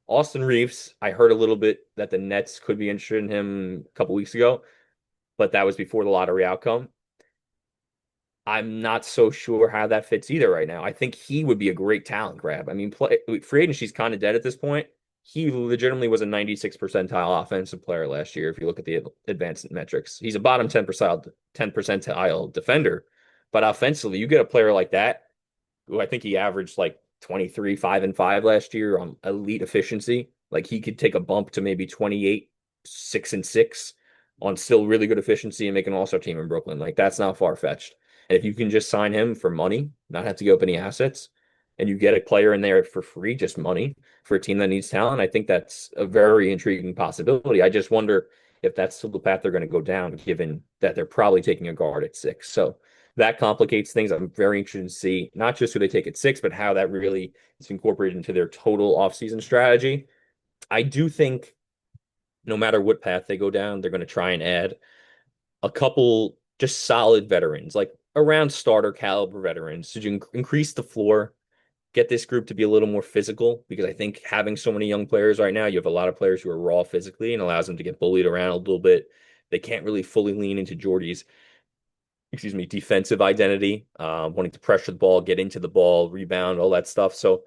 Austin Reeves, I heard a little bit that the Nets could be interested in him a couple weeks ago, but that was before the lottery outcome. I'm not so sure how that fits either right now. I think he would be a great talent grab. I mean, free agency's kind of dead at this point. He legitimately was a 96 percentile offensive player last year. If you look at the advanced metrics, he's a bottom 10 percentile defender, but offensively, you get a player like that who I think he averaged like 23, 5 and 5 last year on elite efficiency. Like he could take a bump to maybe 28, 6 and 6 on still really good efficiency and make an all-star team in Brooklyn. Like that's not far-fetched. And if you can just sign him for money, not have to give up any assets, and you get a player in there for free, just money for a team that needs talent, I think that's a very intriguing possibility. I just wonder if that's still the path they're going to go down, given that they're probably taking a guard at six. So that complicates things. I'm very interested to see not just who they take at six, but how that really is incorporated into their total offseason strategy. I do think no matter what path they go down, they're going to try and add a couple just solid veterans, like around starter caliber veterans, to increase the floor, get this group to be a little more physical. Because I think having so many young players right now, you have a lot of players who are raw physically and allows them to get bullied around a little bit. They can't really fully lean into Jordy's defensive identity, wanting to pressure the ball, get into the ball, rebound, all that stuff. So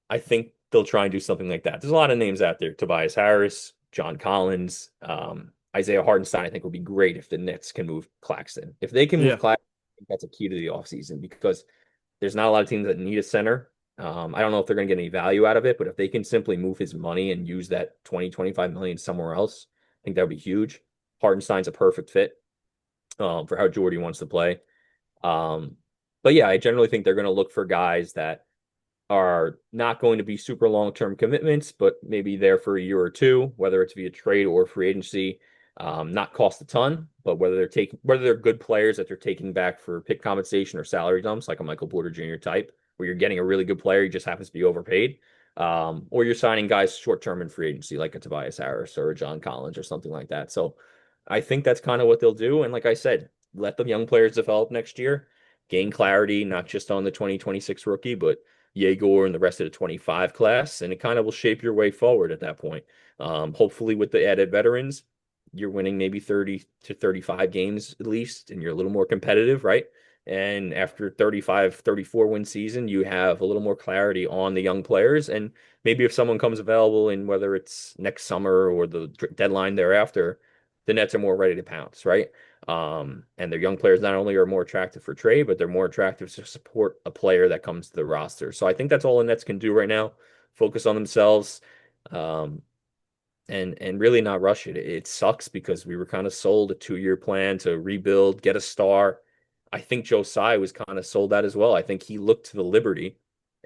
I think they'll try and do something like that. There's a lot of names out there: Tobias Harris, John Collins, Isaiah Hartenstein. I think would be great if the Knicks can move Claxton. If they can move Yeah. Claxton, I think that's a key to the offseason because there's not a lot of teams that need a center. I don't know if they're going to get any value out of it, but if they can simply move his money and use that 20, 25 million somewhere else, I think that would be huge. Hartenstein's a perfect fit for how Jordy wants to play. Um, but yeah, I generally think they're going to look for guys that are not going to be super long-term commitments, but maybe there for a year or two, whether it's via trade or free agency. Not cost a ton, but whether they're good players that they're taking back for pick compensation or salary dumps, like a Michael Porter Jr. type, where you're getting a really good player, he just happens to be overpaid, or you're signing guys short-term in free agency, like a Tobias Harris or a John Collins or something like that. So I think that's kind of what they'll do. And like I said, let the young players develop next year, gain clarity, not just on the 2026 rookie, but Yegor and the rest of the 25 class, and it kind of will shape your way forward at that point. Hopefully, with the added veterans, you're winning maybe 30 to 35 games at least, and you're a little more competitive, right? And after 35, 34 win season, you have a little more clarity on the young players. And maybe if someone comes available in whether it's next summer or the deadline thereafter, the Nets are more ready to pounce, right? And their young players not only are more attractive for trade, but they're more attractive to support a player that comes to the roster. So I think that's all the Nets can do right now. Focus on themselves, um, and really not rush it. It sucks because we were kind of sold a 2-year plan to rebuild, get a star. I think Josiah was kind of sold that as well. I think he looked to the Liberty,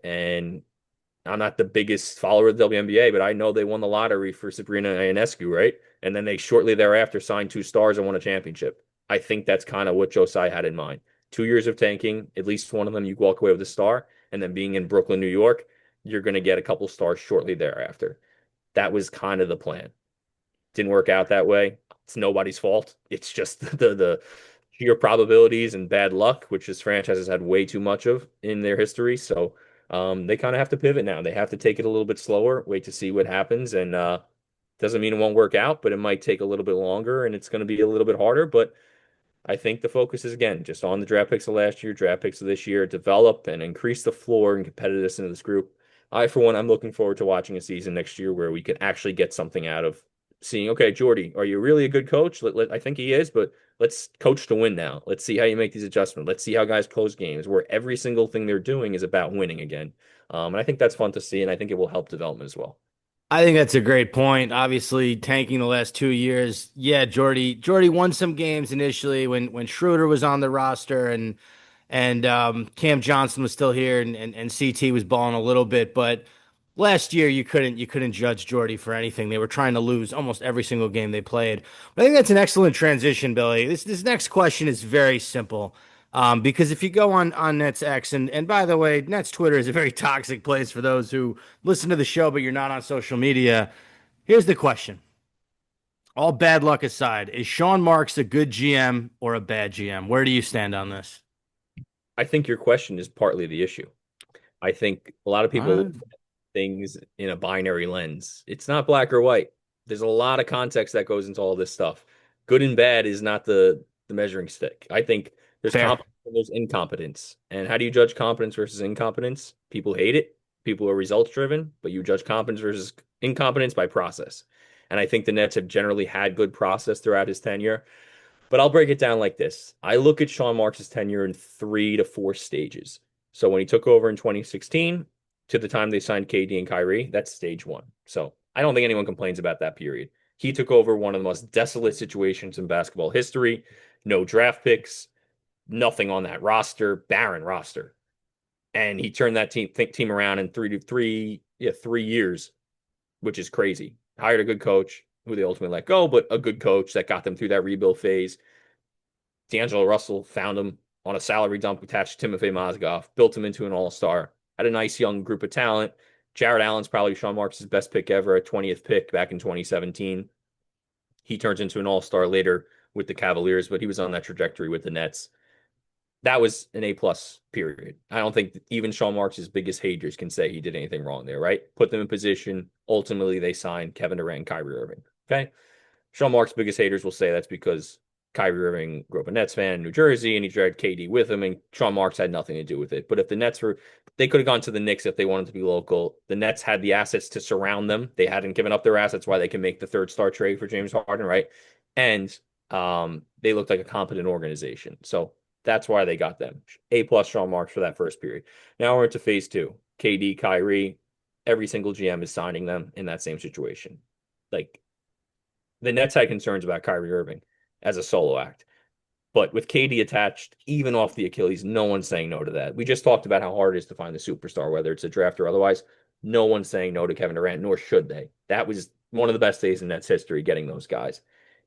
and I'm not the biggest follower of the WNBA, but I know they won the lottery for Sabrina Ionescu, right? And then they shortly thereafter signed 2 stars and won a championship. I think that's kind of what Josiah had in mind. 2 years of tanking, at least one of them you walk away with a star, and then being in Brooklyn, New York, you're going to get a couple stars shortly thereafter. That was kind of the plan. Didn't work out that way. It's nobody's fault. It's just the sheer probabilities and bad luck, which this franchise has had way too much of in their history. So they kind of have to pivot now. They have to take it a little bit slower, wait to see what happens, and doesn't mean it won't work out, but it might take a little bit longer, and it's going to be a little bit harder. But I think the focus is again just on the draft picks of last year, draft picks of this year, develop and increase the floor and competitiveness in this group. I, for one, I'm looking forward to watching a season next year where we can actually get something out of seeing, okay, Jordy, are you really a good coach? I think he is, but let's coach to win now. Let's see how you make these adjustments. Let's see how guys close games where every single thing they're doing is about winning again. And I think that's fun to see, and I think it will help development as well. I think that's a great point. Obviously, tanking the last 2 years. Yeah, Jordy won some games initially when Schroeder was on the roster and Cam Johnson was still here and CT was balling a little bit, but last year you couldn't judge Jordy for anything. They were trying to lose almost every single game they played. But I think that's an excellent transition, Billy. This next question is very simple. Because if you go on Nets X, and by the way, Nets Twitter is a very toxic place for those who listen to the show, but you're not on social media. Here's the question. All bad luck aside, is Sean Marks a good GM or a bad GM? Where do you stand on this? I think your question is partly the issue. I think a lot of people Uh, look at things in a binary lens. It's not black or white. There's a lot of context that goes into all this stuff. Good and bad is not the measuring stick. I think there's Fair. competence and there's incompetence. And how do you judge competence versus incompetence? People hate it. People are results driven, but you judge competence versus incompetence by process. And I think the Nets have generally had good process throughout his tenure. But I'll break it down like this. I look at Sean Marks' tenure in 3 to 4 stages. So when he took over in 2016 to the time they signed KD and Kyrie, that's stage one. So I don't think anyone complains about that period. He took over one of the most desolate situations in basketball history. No draft picks, nothing on that roster, barren roster. And he turned that team around in 3 years, which is crazy. Hired a good coach who they ultimately let go, but a good coach that got them through that rebuild phase. D'Angelo Russell found him on a salary dump attached to Timofey Mozgov, built him into an all-star, had a nice young group of talent. Jared Allen's probably Sean Marks' best pick ever, a 20th pick back in 2017. He turns into an all-star later with the Cavaliers, but he was on that trajectory with the Nets. That was an A+ period. I don't think even Sean Marks' biggest haters can say he did anything wrong there, right? Put them in position. Ultimately, they signed Kevin Durant and Kyrie Irving. Okay. Sean Marks' biggest haters will say that's because Kyrie Irving grew up a Nets fan in New Jersey and he dragged KD with him, and Sean Marks had nothing to do with it. But if the Nets were, they could have gone to the Knicks if they wanted to be local. The Nets had the assets to surround them. They hadn't given up their assets, why they can make the third star trade for James Harden, right? And they looked like a competent organization. So that's why they got them. A+ Sean Marks for that first period. Now we're into phase two. KD, Kyrie, every single GM is signing them in that same situation. Like the Nets had concerns about Kyrie Irving as a solo act, But with KD attached, even off the Achilles, no one's saying no to that. We just talked about how hard it is to find the superstar, whether it's a draft or otherwise. No one's saying no to Kevin Durant, nor should they. That was one of the best days in Nets history, getting those guys.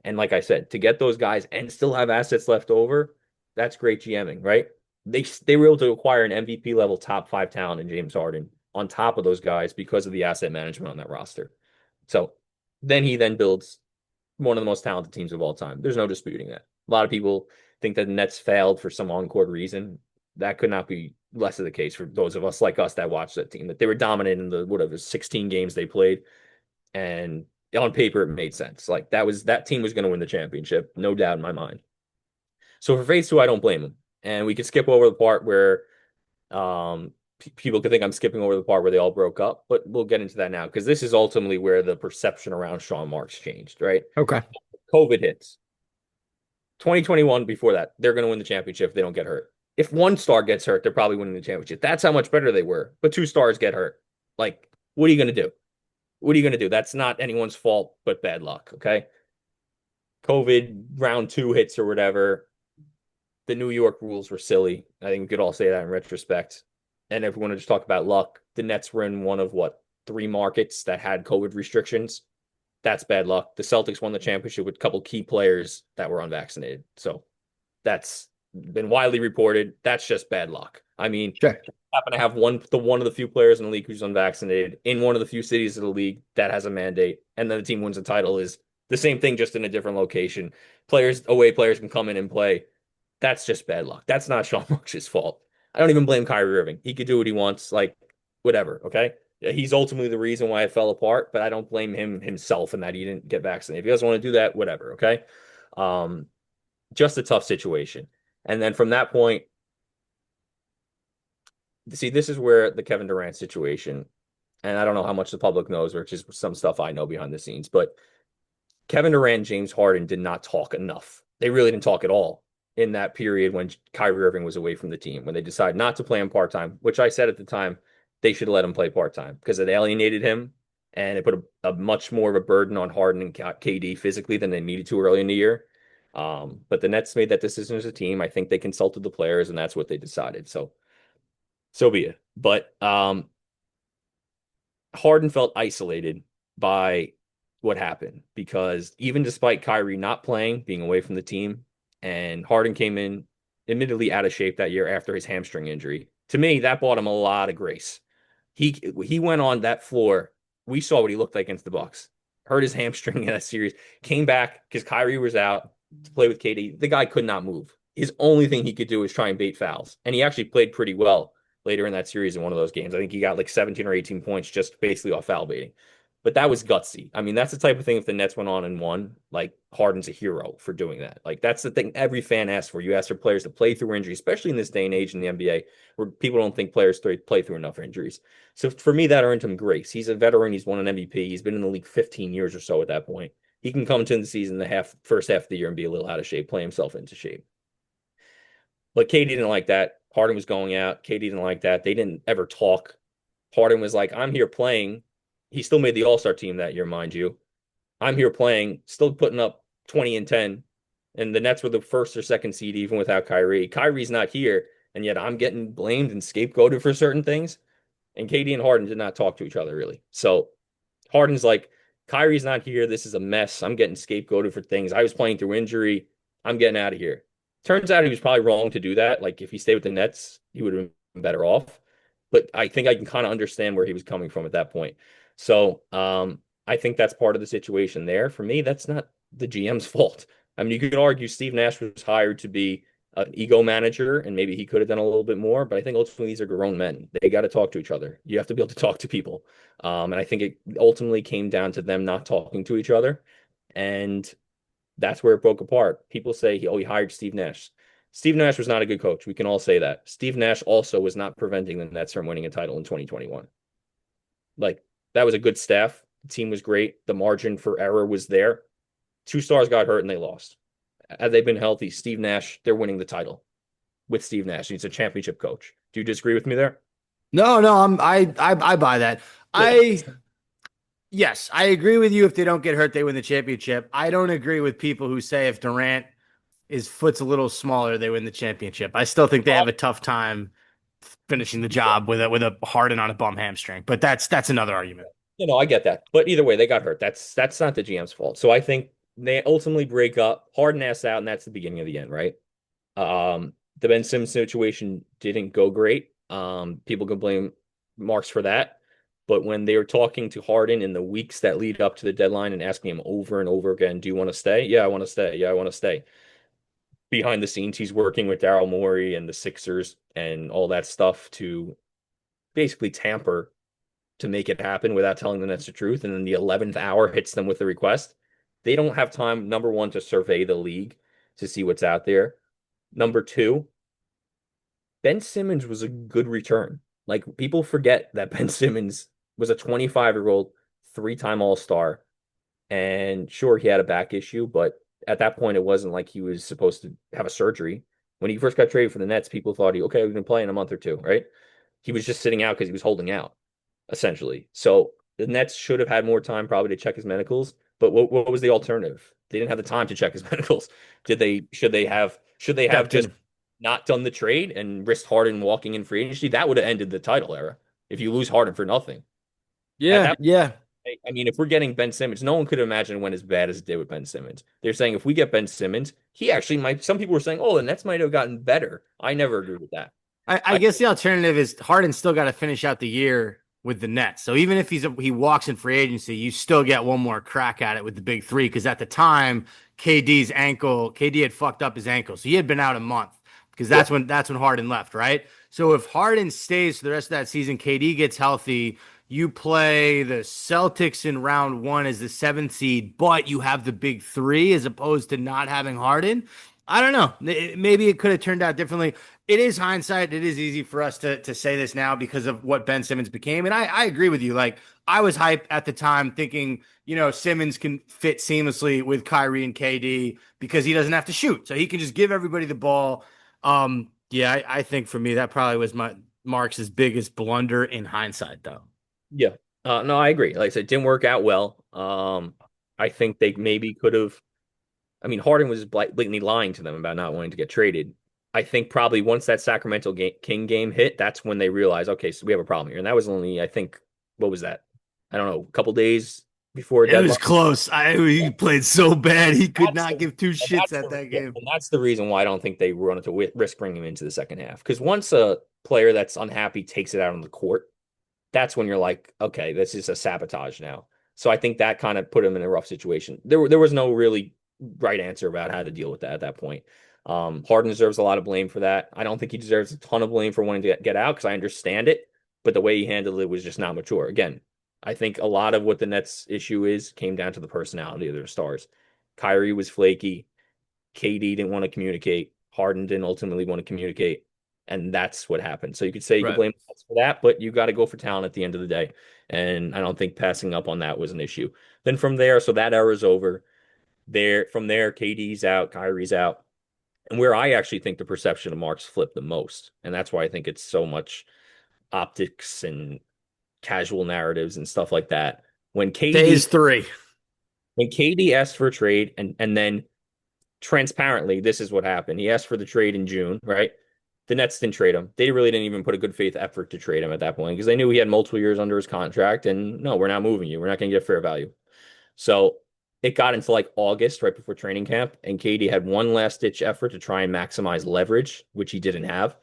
And like I said, to get those guys and still have assets left over, that's great GMing, right? They were able to acquire an MVP level top five talent in James Harden on top of those guys because of the asset management on that roster. So then he then builds one of the most talented teams of all time. There's no disputing that. A lot of people think that the Nets failed for some on-court reason. That could not be less of the case for those of us like us that watched that team. That they were dominant in the whatever 16 games they played, and on paper it made sense. Like that team was going to win the championship, no doubt in my mind. So for phase two, I don't blame him, and we could skip over the part where people could think I'm skipping over the part where they all broke up, but we'll get into that now because this is ultimately where the perception around Sean Marks changed, right? Okay. COVID hits. 2021 before that, they're going to win the championship if they don't get hurt. If one star gets hurt, they're probably winning the championship. That's how much better they were. But two stars get hurt. Like, what are you going to do? What are you going to do? That's not anyone's fault but bad luck, okay? COVID round two hits or whatever. The New York rules were silly. I think we could all say that in retrospect. And if we want to just talk about luck, the Nets were in one of what, three markets that had COVID restrictions. That's bad luck. The Celtics won the championship with a couple key players that were unvaccinated. So that's been widely reported. That's just bad luck. I mean, Sure. happen to have one of the few players in the league who's unvaccinated in one of the few cities of the league that has a mandate, and then the team wins the title is the same thing, just in a different location. Away players can come in and play. That's just bad luck. That's not Sean Marks' fault. I don't even blame Kyrie Irving. He could do what he wants, like whatever. Okay. He's ultimately the reason why it fell apart, but I don't blame him himself in that he didn't get vaccinated. If he doesn't want to do that, whatever. Okay. Um, just a tough situation. And then from that point, see, this is where the Kevin Durant situation, and I don't know how much the public knows, or just some stuff I know behind the scenes, but Kevin Durant and James Harden did not talk enough. They really didn't talk at all in that period when Kyrie Irving was away from the team, when they decided not to play him part-time, which I said at the time they should let him play part-time because it alienated him and it put a much more of a burden on Harden and KD physically than they needed to early in the year. But the Nets made that decision as a team. I think they consulted the players and that's what they decided. So be it. But Harden felt isolated by what happened because even despite Kyrie not playing, being away from the team, and Harden came in admittedly out of shape that year after his hamstring injury. To me, that bought him a lot of grace. He went on that floor. We saw what he looked like against the Bucks. Hurt his hamstring in that series. Came back because Kyrie was out to play with KD. The guy could not move. His only thing he could do was try and bait fouls, and he actually played pretty well later in that series in one of those games. I think he got like 17 or 18 points just basically off foul baiting. But that was gutsy. I mean, that's the type of thing if the Nets went on and won, like Harden's a hero for doing that. Like that's the thing every fan asks for. You ask for players to play through injury, especially in this day and age in the NBA where people don't think players play through enough injuries. So for me, that earned him grace. He's a veteran. He's won an MVP. He's been in the league 15 years or so at that point. He can come into the season first half of the year and be a little out of shape, play himself into shape. But KD didn't like that. Harden was going out. KD didn't like that. They didn't ever talk. Harden was like, I'm here playing. He still made the All-Star team that year, mind you. I'm here playing, still putting up 20 and 10. And the Nets were the first or second seed even without Kyrie. Kyrie's not here, and yet I'm getting blamed and scapegoated for certain things. And KD and Harden did not talk to each other really. So Harden's like, Kyrie's not here. This is a mess. I'm getting scapegoated for things. I was playing through injury. I'm getting out of here. Turns out he was probably wrong to do that. Like if he stayed with the Nets, he would have been better off. But I think I can kind of understand where he was coming from at that point. So I think that's part of the situation there. For me, that's not the GM's fault. I mean, you could argue Steve Nash was hired to be an ego manager, and maybe he could have done a little bit more. But I think ultimately these are grown men. They got to talk to each other. You have to be able to talk to people. And I think it ultimately came down to them not talking to each other. And that's where it broke apart. People say, oh, he hired Steve Nash. Steve Nash was not a good coach. We can all say that. Steve Nash also was not preventing the Nets from winning a title in 2021. Like, that was a good staff. The team was great. The margin for error was there. Two stars got hurt and they lost. Had they been healthy, Steve Nash, they're winning the title with Steve Nash. He's a championship coach. Do you disagree with me there? No, no, I buy that. Good. I Yes, I agree with you. If they don't get hurt, they win the championship. I don't agree with people who say if Durant his foot's a little smaller, they win the championship. I still think they have a tough time finishing the job with a Harden on a bum hamstring, but that's another argument. I get that. But either way, they got hurt. That's not the GM's fault. So I think they ultimately break up. Harden asks out, and that's the beginning of the end, right? The Ben Simmons situation didn't go great. People can blame Marks for that. But when they were talking to Harden in the weeks that lead up to the deadline and asking him over and over again, do you want to stay? Yeah, I want to stay. Yeah, I want to stay. Behind the scenes, he's working with Daryl Morey and the Sixers and all that stuff to basically tamper to make it happen without telling them that's the truth. And then the 11th hour hits them with the request. They don't have time, number one, to survey the league to see what's out there. Number two, Ben Simmons was a good return. Like people forget that Ben Simmons was a 25-year-old, three-time All-Star. And sure, he had a back issue, but at that point, it wasn't like he was supposed to have a surgery. When he first got traded for the Nets, people thought okay, we can play in a month or two, right? He was just sitting out because he was holding out, essentially. So the Nets should have had more time probably to check his medicals. But what was the alternative? They didn't have the time to check his medicals. Should they have Stepped just in. not done the trade and risked Harden walking in free agency? That would have ended the title era if you lose Harden for nothing. At Yeah, that yeah. I mean, if we're getting Ben Simmons, no one could imagine it went as bad as it did with Ben Simmons. They're saying if we get Ben Simmons, he actually might. Some people were saying, oh, the Nets might have gotten better. I never agree with that. I I guess the alternative is Harden's still got to finish out the year with the Nets. So even if he walks in free agency, you still get one more crack at it with the big three. Because at the time, KD had fucked up his ankle, so he had been out a month. Because yeah, that's when Harden left, right? So if Harden stays for the rest of that season, KD gets healthy. You play the Celtics in round one as the seventh seed, but you have the big three as opposed to not having Harden. I don't know. Maybe it could have turned out differently. It is hindsight. It is easy for us to say this now because of what Ben Simmons became. And I agree with you. Like, I was hyped at the time thinking, Simmons can fit seamlessly with Kyrie and KD because he doesn't have to shoot. So he can just give everybody the ball. Yeah, I think for me, that probably was my Marks' biggest blunder in hindsight, though. yeah. No, I agree. Like I said, it didn't work out well. I think they maybe could have. I mean, Harden was blatantly lying to them about not wanting to get traded. I think probably once that King game hit, that's when they realized, okay, so we have a problem here. And that was only, I think, what was that? I don't know, a couple days before It was deadline. close. He played so bad. He could That's not the give two and shits at that game. that's the reason why I don't think they wanted to risk bringing him into the second half. Because once a player that's unhappy takes it out on the court, that's when you're like, okay, this is a sabotage now. So I think that kind of put him in a rough situation. There was no really right answer about how to deal with that at that point. Harden deserves a lot of blame for that. I don't think he deserves a ton of blame for wanting to get out because I understand it, but the way he handled it was just not mature. Again, I think a lot of what the Nets issue is came down to the personality of their stars. Kyrie was flaky. KD didn't want to communicate. Harden didn't ultimately want to communicate. And that's what happened. So you could say you could Right. blame us for that, but you got to go for talent at the end of the day. And I don't think passing up on that was an issue. Then from there, so that era's over. From there, KD's out, Kyrie's out. And where I actually think the perception of Marks flipped the most. And that's why I think it's so much optics and casual narratives and stuff like that. When Phase KD three. when KD asked for a trade and then transparently, this is what happened. He asked for the trade in June, right? The Nets didn't trade him. They really didn't even put a good faith effort to trade him at that point because they knew he had multiple years under his contract. And no, we're not moving you. We're not going to get fair value. So it got into like August, right before training camp, and KD had one last ditch effort to try and maximize leverage, which he didn't have.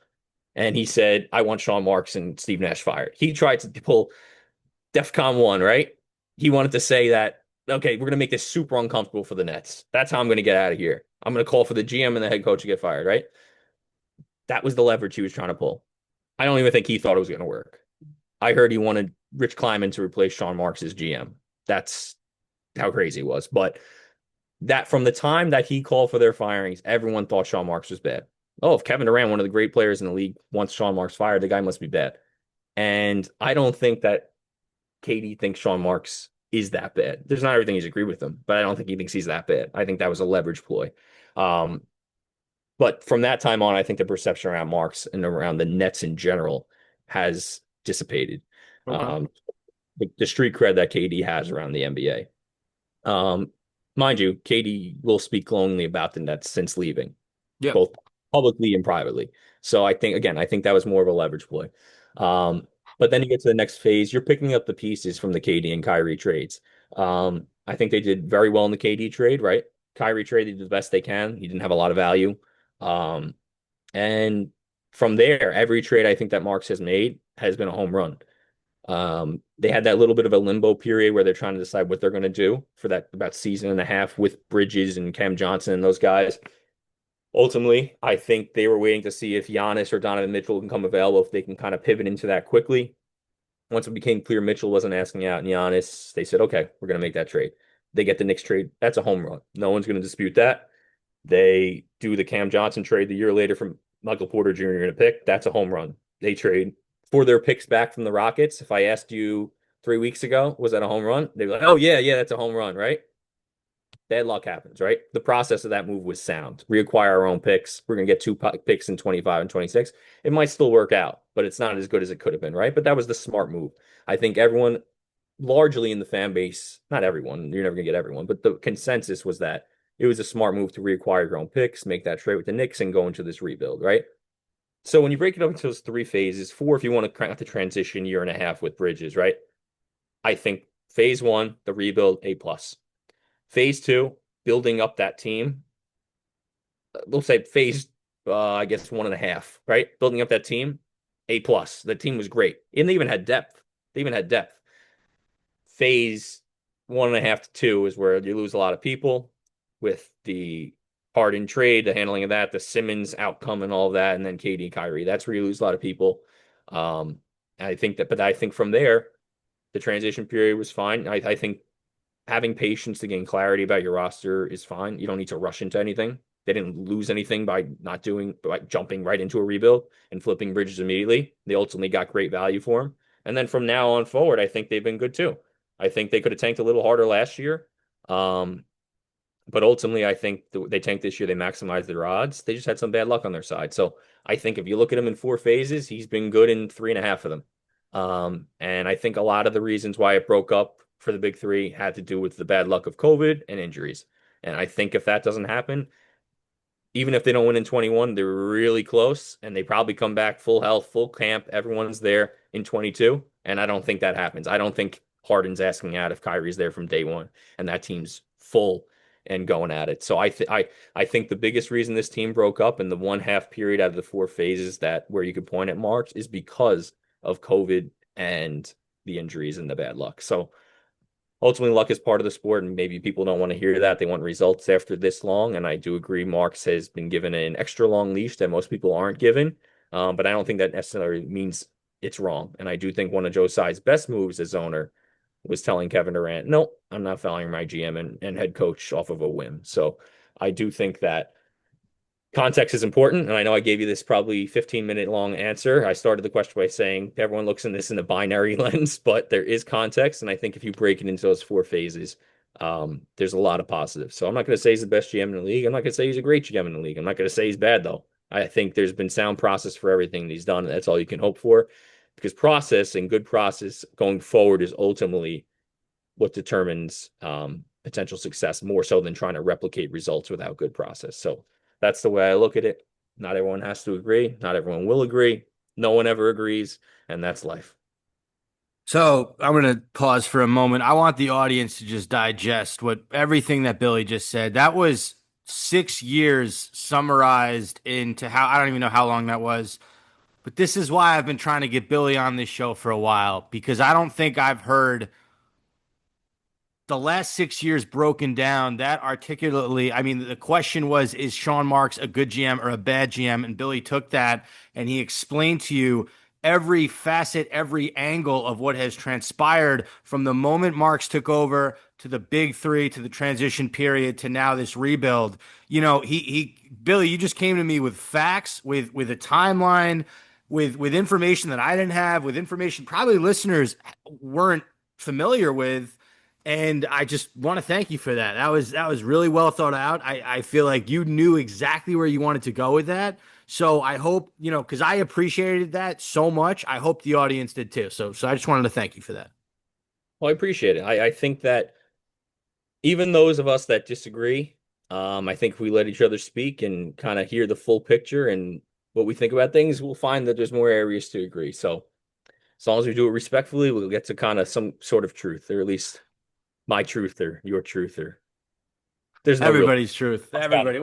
And he said, I want Sean Marks and Steve Nash fired. He tried to pull DEFCON 1, right? He wanted to say that, okay, we're going to make this super uncomfortable for the Nets. That's how I'm going to get out of here. I'm going to call for the GM and the head coach to get fired, right? That was the leverage he was trying to pull. I don't even think he thought it was going to work. I heard he wanted Rich Kleiman to replace Sean Marks as GM. That's how crazy it was. But that from the time that he called for their firings, everyone thought Sean Marks was bad. Oh, if Kevin Durant, one of the great players in the league, wants Sean Marks fired, the guy must be bad. And I don't think that KD thinks Sean Marks is that bad. There's not everything he's agreed with him, but I don't think he thinks he's that bad. I think that was a leverage ploy. Um, but from that time on, I think the perception around Marks and around the Nets in general has dissipated. Okay. The street cred that KD has around the NBA. Um, mind you, Katie will speak glowingly about the Nets since leaving, Yep. both publicly and privately. So I think again, I think that was more of a leverage play. Um, but then you get to the next phase, you're picking up the pieces from the KD and Kyrie trades. I think they did very well in the KD trade, right? Kyrie trade, they did the best they can. He didn't have a lot of value. Um, and from there, every trade I think that Marks has made has been a home run. They had that little bit of a limbo period where they're trying to decide what they're going to do for that about season and a half with Bridges and Cam Johnson and those guys. Ultimately, I think they were waiting to see if Giannis or Donovan Mitchell can come available, if they can kind of pivot into that quickly. Once it became clear Mitchell wasn't asking out and Giannis, they said, okay, we're going to make that trade. They get the Knicks trade. That's a home run. No one's going to dispute that. They do the Cam Johnson trade the year later from Michael Porter Jr. in a pick. That's a home run. They trade for their picks back from the Rockets. If I asked you 3 weeks ago, was that a home run? They'd be like, oh, yeah, yeah, that's a home run, right? Bad luck happens, right? The process of that move was sound. Reacquire our own picks. We're going to get two picks in 25 and 26. It might still work out, but it's not as good as it could have been, right? But that was the smart move. I think everyone, largely in the fan base, not everyone, you're never going to get everyone, but the consensus was that it was a smart move to reacquire your own picks, make that trade with the Knicks, and go into this rebuild, right? So when you break it up into those three phases, four if you want to count the transition year and a half with Bridges, right? I think phase one, the rebuild, A plus. Phase two, building up that team. We'll say phase, I guess 1.5, right? Building up that team, A plus. The team was great, and they even had depth. They even had depth. Phase 1.5 to 2 is where you lose a lot of people with the Harden trade, the handling of that, the Simmons outcome, and all of that, and then KD, Kyrie. That's where you lose a lot of people. I think that, but I think from there, the transition period was fine. I think having patience to gain clarity about your roster is fine. You don't need to rush into anything. They didn't lose anything by jumping right into a rebuild and flipping Bridges immediately. They ultimately got great value for him. And then from now on forward, I think they've been good too. I think they could have tanked a little harder last year. Um, but ultimately, I think they tanked this year. They maximized their odds. They just had some bad luck on their side. So I think if you look at him in four phases, he's been good in 3.5 of them. And I think a lot of the reasons why it broke up for the big three had to do with the bad luck of COVID and injuries. And I think if that doesn't happen, even if they don't win in 21, they're really close and they probably come back full health, full camp. Everyone's there in 22. And I don't think that happens. I don't think Harden's asking out if Kyrie's there from day one and that team's full and going at it. So I think the biggest reason this team broke up in the 1/2 period out of the four phases that where you could point at marks is because of COVID and the injuries and the bad luck. So ultimately luck is part of the sport, and maybe people don't want to hear that. They want results after this long. And I do agree Marks has been given an extra long leash that most people aren't given. But I don't think that necessarily means it's wrong. And I do think one of Joe Tsai's best moves as owner was telling Kevin Durant, no, I'm not firing my GM and head coach off of a whim. So I do think that context is important. And I know I gave you this probably 15-minute long answer. I started the question by saying everyone looks in this in a binary lens, but there is context. And I think if you break it into those four phases, there's a lot of positives. So I'm not going to say he's the best GM in the league. I'm not going to say he's a great GM in the league. I'm not going to say he's bad, though. I think there's been sound process for everything that he's done. And that's all you can hope for because process and good process going forward is ultimately what determines potential success more so than trying to replicate results without good process. So that's the way I look at it. Not everyone has to agree. Not everyone will agree. No one ever agrees, and that's life. So I'm going to pause for a moment. I want the audience to just digest what everything that Billy just said. That was 6 years summarized into how I don't even know how long that was. But this is why I've been trying to get Billy on this show for a while because I don't think I've heard the last 6 years broken down that articulately. I mean, the question was, is Sean Marks a good GM or a bad GM? And Billy took that and he explained to you every facet, every angle of what has transpired from the moment Marks took over to the big three to the transition period to now this rebuild. You know, Billy, you just came to me with facts, with a timeline, with information that I didn't have, with information probably listeners weren't familiar with. And I just want to thank you for that. That was really well thought out. I feel like you knew exactly where you wanted to go with that. So I hope, because I appreciated that so much. I hope the audience did too. So I just wanted to thank you for that. Well, I appreciate it. I think that even those of us that disagree, I think if we let each other speak and kind of hear the full picture and what we think about things, we'll find that there's more areas to agree. So as long as we do it respectfully, we'll get to kind of some sort of truth, or at least my truth or your truth, or there's no real Everybody's truth. got it. Everybody.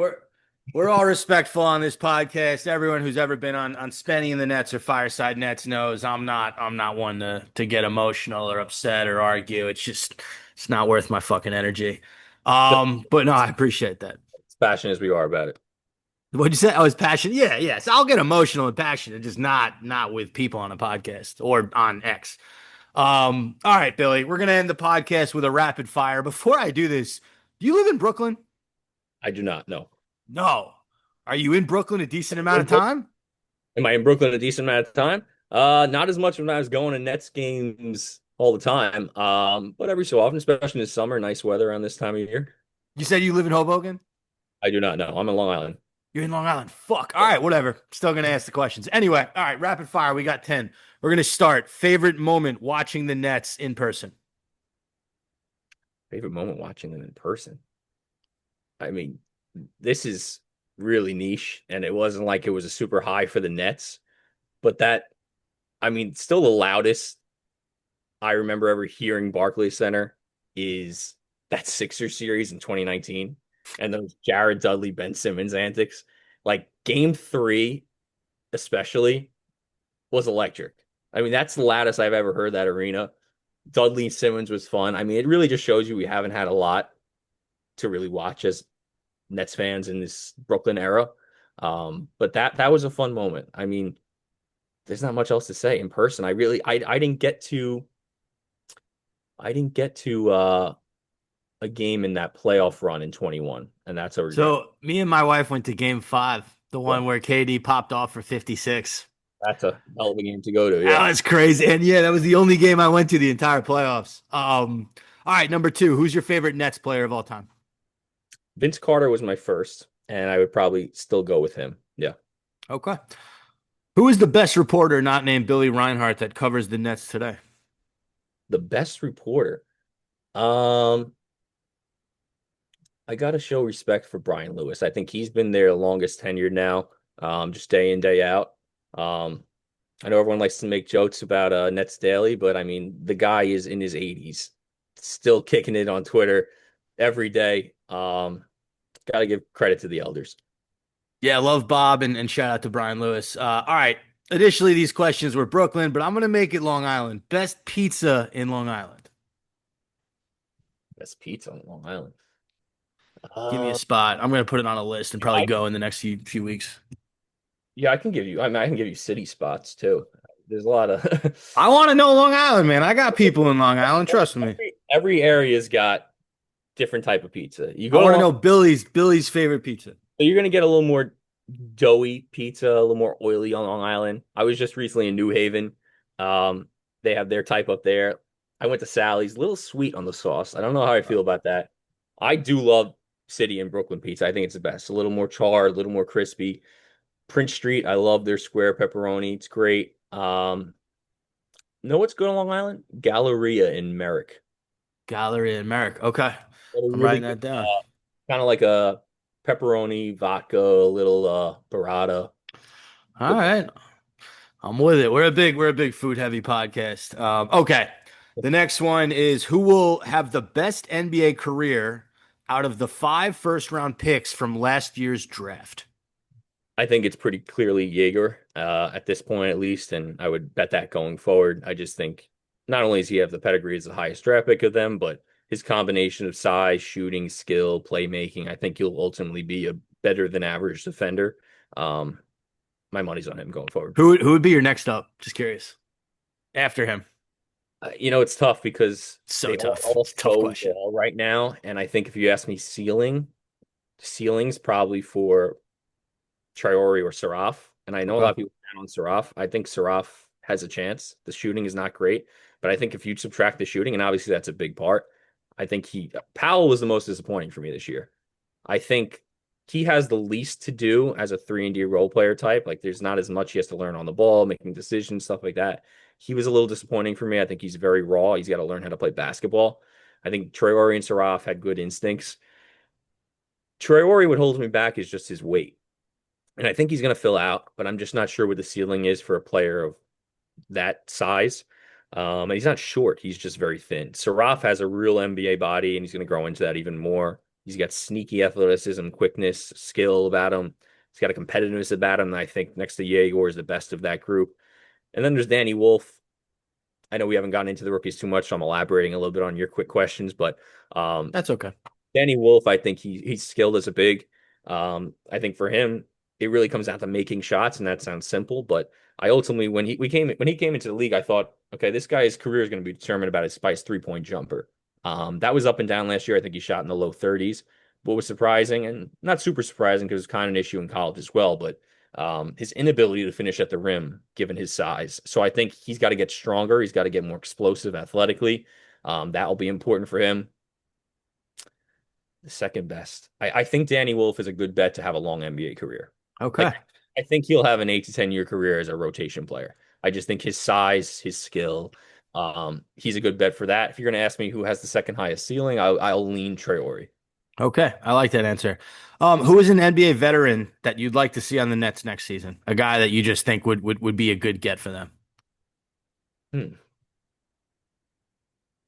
We're all respectful on this podcast. Everyone who's ever been on Spenny in the Nets or Fireside Nets knows I'm not one to get emotional or upset or argue. It's not worth my fucking energy. But no, I appreciate that. As passionate as we are about it. What'd you say? I was passionate. Yeah, yes. I'll get emotional and passionate, just not with people on a podcast or on X. All right, Billy, we're gonna end the podcast with a rapid fire. Before I do this, do you live in Brooklyn? I do not know. No. Are you in Brooklyn a decent amount of time? Am I in Brooklyn a decent amount of time? Not as much when I was going to Nets games all the time. But every so often, especially in the summer, nice weather around this time of year. You said you live in Hoboken? I do not know. I'm in Long Island. You're in Long Island. Fuck. All right, whatever. Still gonna ask the questions. Anyway, all right, rapid fire. We got 10. We're gonna start. Favorite moment watching the Nets in person. Favorite moment watching them in person. I mean, this is really niche, and it wasn't like it was a super high for the Nets, but I mean, still the loudest I remember ever hearing Barclays Center is that Sixers series in 2019 and those Jared Dudley, Ben Simmons antics. Like game three, especially, was electric. I mean, that's the loudest I've ever heard that arena. Dudley Simmons was fun. I mean, it really just shows you we haven't had a lot to really watch as Nets fans in this Brooklyn era. But that was a fun moment. I mean, there's not much else to say in person. I didn't get to a game in that playoff run in 21, and that's a regret. So me and my wife went to game five, the Yeah, one where KD popped off for 56. that's a hell of a game to go to. That Yeah. was crazy. And yeah, that was the only game I went to the entire playoffs. All right, number two, who's your favorite Nets player of all time? Vince Carter was my first, and I would probably still go with him. Yeah. Okay. Who is the best reporter not named Billy Reinhardt that covers the Nets today? The best reporter. Um, I gotta show respect for Brian Lewis. I think he's been there the longest tenured now, just day in, day out. Um, I know everyone likes to make jokes about Nets Daily, but I mean, the guy is in his 80s, still kicking it on Twitter every day. Got to give credit to the elders. Yeah, love Bob and shout out to Brian Lewis. All right. Additionally, these questions were Brooklyn, but I'm going to make it Long Island. Best pizza in Long Island. Best pizza on Long Island. Give me a Uh, spot. I'm going to put it on a list and probably I, go in the next few weeks. yeah, I can give you. I mean, I can give you city spots too. There's a lot of I want to know Long Island, man. I got people in Long Island. Trust me. every area's got different type of pizza. You I go to want to Long, know Billy's favorite pizza. so you're gonna get a little more doughy pizza, a little more oily on Long Island. I was just recently in New Haven. Um, they have their type up there. I went to Sally's, a little sweet on the sauce. I don't know how I feel about that. I do love City and Brooklyn pizza. I think it's the best. A little more charred, a little more crispy. Prince Street, I love their square pepperoni. It's great. Know what's good on Long Island? Galleria in Merrick. Gallery in Merrick. Okay. Got a I'm really writing good, that down. kind of like a pepperoni, vodka, a little burrata. All Good stuff. right. I'm with it. We're a big food heavy podcast. Okay. The next one is who will have the best NBA career out of the five first round picks from last year's draft? I think it's pretty clearly Jaeger at this point, at least, and I would bet that going forward. I just think not only does he have the pedigree as the highest draft pick of them, but his combination of size, shooting, skill, playmaking, I think he'll ultimately be a better than average defender. Um, my money's on him going forward. Who would be your next up? Just curious. After him. It's tough because So they tough. all It's a tough so question. well right now, and I think if you ask me ceilings probably for Traore or Saraf. And I know a lot Okay. of people down on Saraf. I think Saraf has a chance. The shooting is not great, but I think if you subtract the shooting, and obviously that's a big part, I think Powell was the most disappointing for me this year. I think he has the least to do as a 3-and-D role player type. Like there's not as much he has to learn on the ball, making decisions, stuff like that. He was a little disappointing for me. I think he's very raw. He's got to learn how to play basketball. I think Traore and Saraf had good instincts. Traore, what holds me back is just his weight. And I think he's going to fill out, but I'm just not sure what the ceiling is for a player of that size. And he's not short, he's just very thin. Saraf has a real NBA body, and he's going to grow into that even more. He's got sneaky athleticism, quickness, skill about him. He's got a competitiveness about him. And I think next to Yegor is the best of that group. And then there's Danny Wolf. I know we haven't gotten into the rookies too much, so I'm elaborating a little bit on your quick questions, but That's okay. Danny Wolf, I think he's skilled as a big. I think for him, it really comes down to making shots, and that sounds simple, but I ultimately when he came into the league, I thought, okay, this guy's career is going to be determined about his Spice 3-point jumper. That was up and down last year. I think he shot in the low 30s. What was surprising, and not super surprising because it's kind of an issue in college as well, but his inability to finish at the rim given his size. So I think he's got to get stronger. He's got to get more explosive athletically. That will be important for him. The second best. I think Danny Wolf is a good bet to have a long NBA career. Okay. I think he'll have an 8 to 10 year career as a rotation player. I just think his size, his skill, he's a good bet for that. If you're going to ask me who has the second highest ceiling, I'll lean Traore. Okay. I like that answer. Who is an NBA veteran that you'd like to see on the Nets next season? A guy that you just think would be a good get for them. Hmm.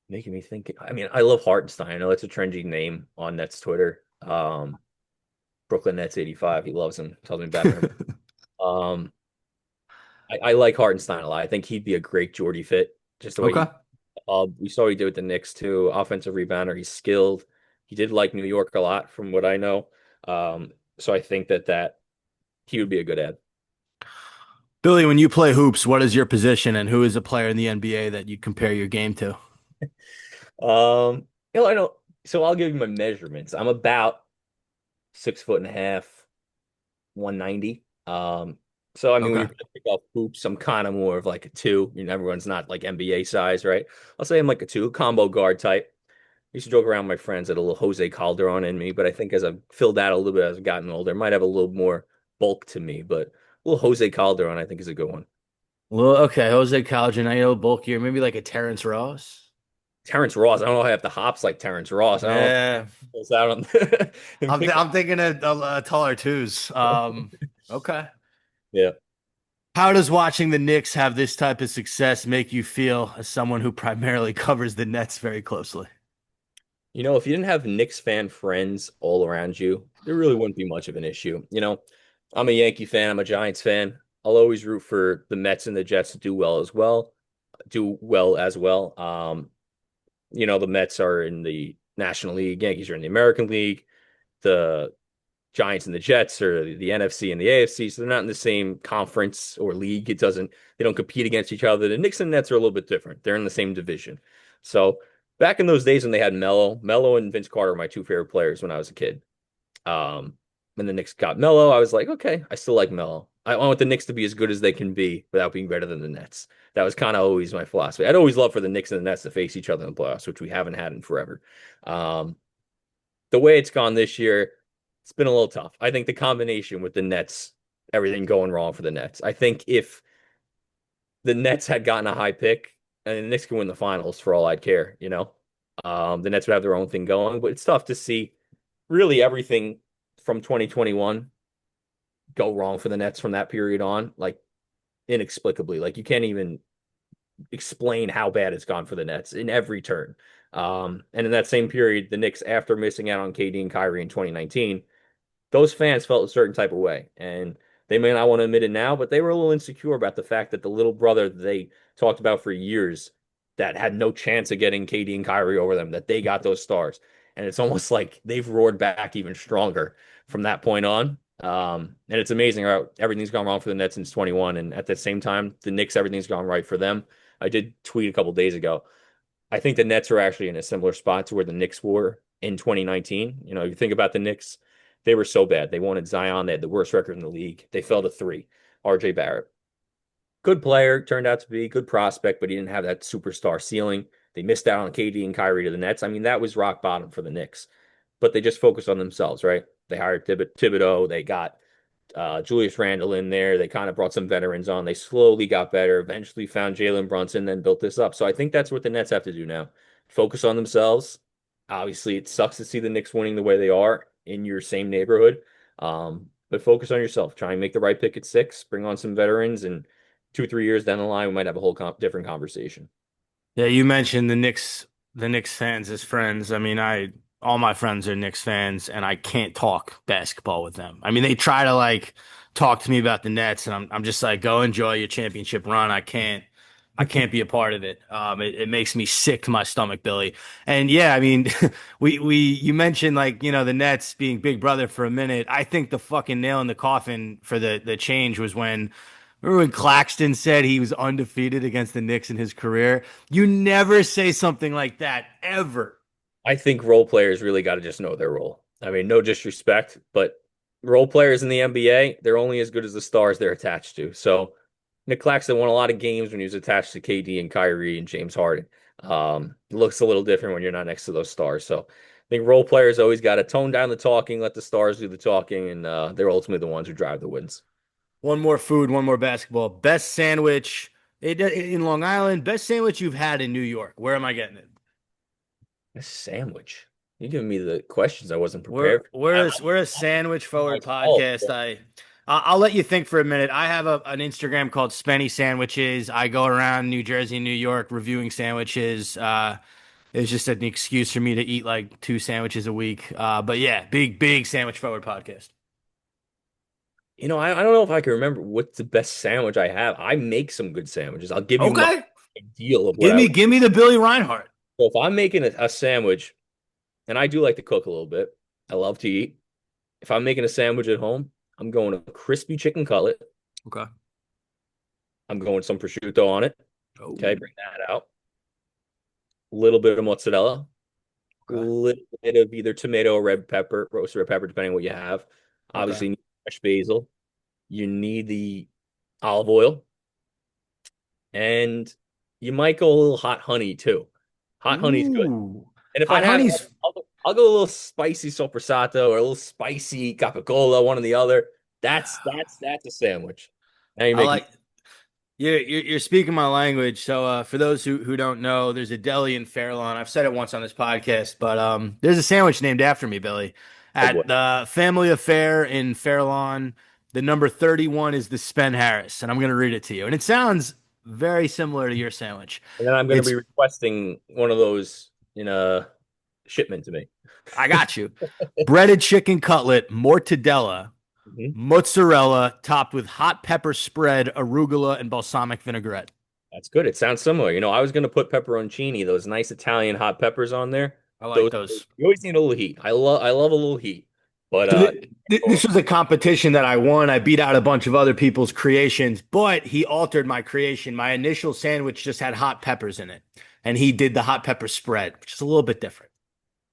Making me think. I mean, I love Hartenstein. I know it's a trendy name on Nets Twitter. Brooklyn Nets 85. He loves him. Tells me about him. Um, I like Hartenstein a lot. I think he'd be a great Jordy fit. Just the way Okay. we saw what he did with the Knicks too. Offensive rebounder. He's skilled. He did like New York a lot, from what I know. So I think that he would be a good ad. Billy, when you play hoops, what is your position and who is a player in the NBA that you compare your game to? I don't. So I'll give you my measurements. I'm about 6'1.5", 190. So I mean, when Okay. you're gonna pick off hoops, I'm kind of more of like a two. Everyone's not like NBA size, right? I'll say I'm like a two, combo guard type. I used to joke around with my friends at a little Jose Calderon in me, but I think as I've filled out a little bit as I've gotten older, might have a little more bulk to me. But a little Jose Calderon, I think, is a good one. Well, okay, Jose Calderon, bulkier, maybe like a Terrence Ross. Terrence Ross, I don't know if I have the hops like Terrence Ross. I don't know if Yeah, he fills out on and pick. I'm thinking of taller twos. Okay. Yeah. How does watching the Knicks have this type of success make you feel as someone who primarily covers the Nets very closely? If you didn't have Knicks fan friends all around you, there really wouldn't be much of an issue. I'm a Yankee fan, I'm a Giants fan. I'll always root for the Mets and the Jets to do well as well. The Mets are in the National League, Yankees are in the American League. The Giants and the Jets are the NFC and the AFC, so they're not in the same conference or league. They don't compete against each other. The Knicks and Nets are a little bit different. They're in the same division. So back in those days when they had Melo and Vince Carter were my two favorite players when I was a kid. When the Knicks got Melo, I was like, okay, I still like Melo. I want the Knicks to be as good as they can be without being better than the Nets. That was kind of always my philosophy. I'd always love for the Knicks and the Nets to face each other in the playoffs, which we haven't had in forever. Um, the way it's gone this year, it's been a little tough. I think the combination with the Nets, everything going wrong for the Nets. I think if the Nets had gotten a high pick and the Knicks can win the finals for all I'd care. The Nets would have their own thing going, but it's tough to see really everything from 2021 go wrong for the Nets from that period on, like inexplicably. Like you can't even explain how bad it's gone for the Nets in every turn. And in that same period, the Knicks, after missing out on KD and Kyrie in 2019, those fans felt a certain type of way. And they may not want to admit it now, but they were a little insecure about the fact that the little brother they talked about for years that had no chance of getting KD and Kyrie over them, that they got those stars. And it's almost like they've roared back even stronger from that point on. And it's amazing how everything's gone wrong for the Nets since 21. And at the same time, the Knicks, everything's gone right for them. I did tweet a couple days ago. I think the Nets are actually in a similar spot to where the Knicks were in 2019. You think about the Knicks, they were so bad. They wanted Zion. They had the worst record in the league. They fell to three. RJ Barrett, good player, turned out to be good prospect, but he didn't have that superstar ceiling. They missed out on KD and Kyrie to the Nets. I mean, that was rock bottom for the Knicks, but they just focused on themselves, right? They hired Thibodeau. They got Julius Randle in there. They kind of brought some veterans on. They slowly got better, eventually found Jalen Brunson, then built this up. So I think that's what the Nets have to do now. Focus on themselves. Obviously, it sucks to see the Knicks winning the way they are in your same neighborhood. But focus on yourself. Try and make the right pick at 6. Bring on some veterans, and 2, 3 years down the line, we might have a whole different conversation. Yeah, you mentioned the Knicks fans as friends. I mean, all my friends are Knicks fans, and I can't talk basketball with them. I mean, they try to like talk to me about the Nets, and I'm just like, go enjoy your championship run. I can't be a part of it. It makes me sick to my stomach, Billy. And yeah, I mean, you mentioned like, the Nets being Big Brother for a minute. I think the fucking nail in the coffin for the change was when. Remember when Claxton said he was undefeated against the Knicks in his career? You never say something like that ever. I think role players really got to just know their role. I mean, no disrespect, but role players in the NBA, they're only as good as the stars they're attached to. So Nick Claxton won a lot of games when he was attached to KD and Kyrie and James Harden. It looks a little different when you're not next to those stars. So I think role players always got to tone down the talking, let the stars do the talking, and they're ultimately the ones who drive the wins. One more food, one more basketball. Best sandwich in Long Island, best sandwich you've had in New York. Where am I getting it? A sandwich. You're giving me the questions I wasn't We're prepared for. we're a, we're a sandwich forward Oh, podcast. I'll let you think for a minute. I have an Instagram called Spenny Sandwiches. I go around New Jersey and New York reviewing sandwiches. It's just an excuse for me to eat like two sandwiches a week. But yeah, big sandwich forward podcast. I don't know if I can remember what's the best sandwich I have. I make some good sandwiches. I'll give you my Okay, ideal of what give I me would. give me the Billy Reinhardt. So if I'm making a sandwich, and I do like to cook a little bit, I love to eat. If I'm making a sandwich at home, I'm going a crispy chicken cutlet. Okay. I'm going some prosciutto on it. Okay, Oh, bring that out. A little bit of mozzarella, a okay. little bit of either tomato or red pepper, roasted red pepper, depending on what you have. Okay. Obviously, you need fresh basil. You need the olive oil, and you might go a little hot honey too. Hot honey's good. Ooh. And if I Hot have, honey's I'll go a little spicy soppressato or a little spicy Coca-Cola, one or the other. That's a sandwich. Now you're I making. like you're speaking my language. So for those who don't know, there's a deli in Fairlawn. I've said it once on this podcast, but there's a sandwich named after me, Billy, Oh boy. at the Family Affair in Fairlawn. The number 31 is the Spen Harris, and I'm going to read it to you. And it sounds very similar to your sandwich. And then I'm going to It's be requesting one of those in a shipment to me. I got you. Breaded chicken cutlet, mortadella, Mhm. mozzarella, topped with hot pepper spread, arugula, and balsamic vinaigrette. That's good. It sounds similar. I was going to put pepperoncini, those nice Italian hot peppers on there. I like Those those. you always need a little heat. I love a little heat, but So this was a competition that I won. I beat out a bunch of other people's creations, but he altered my creation. My initial sandwich just had hot peppers in it, and he did the hot pepper spread, which is a little bit different.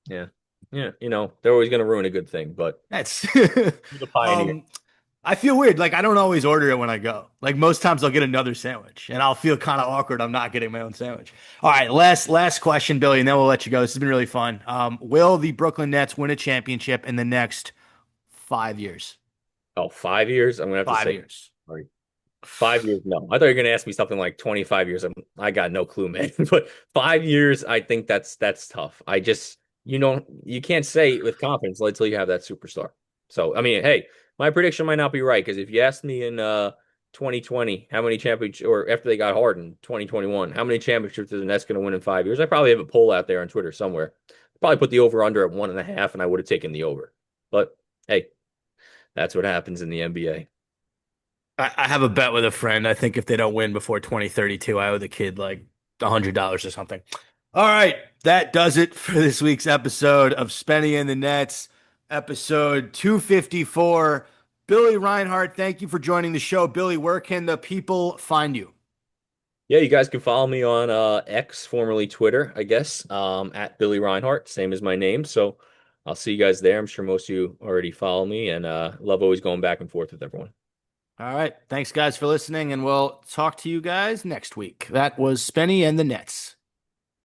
yeah, yeah. They're always going to ruin a good thing, but That's you're the pioneer. um I feel weird. Like I don't always order it when I go. Like most times I'll get another sandwich and I'll feel kind of awkward I'm not getting my own sandwich. All right, last question, Billy, and then we'll let you go. This has been really fun. Will the Brooklyn Nets win a championship in the next 5 years? Oh, 5 years? I'm gonna have to Five say years. sorry. 5 years? No. I thought you were gonna ask me something like 25 years. I got no clue, man. But 5 years, I think that's tough. You can't say it with confidence until you have that superstar. So I mean, hey, my prediction might not be right because if you asked me in 2020 how many championships, or after they got hard in 2021, how many championships is the Nets going to win in 5 years? I probably have a poll out there on Twitter somewhere. Probably put the over under at 1.5, and I would have taken the over. But hey, that's what happens in the NBA. I have a bet with a friend. I think if they don't win before 2032, I owe the kid like $100 or something. All right, that does it for this week's episode of Spenny and the Nets, episode 254. Billy Reinhardt, thank you for joining the show. Billy, where can the people find you? Yeah, you guys can follow me on X, formerly Twitter, I guess, at Billy Reinhardt, same as my name. So I'll see you guys there. I'm sure most of you already follow me, and love always going back and forth with everyone. All right, thanks guys for listening, and we'll talk to you guys next week. That was Spenny and the Nets.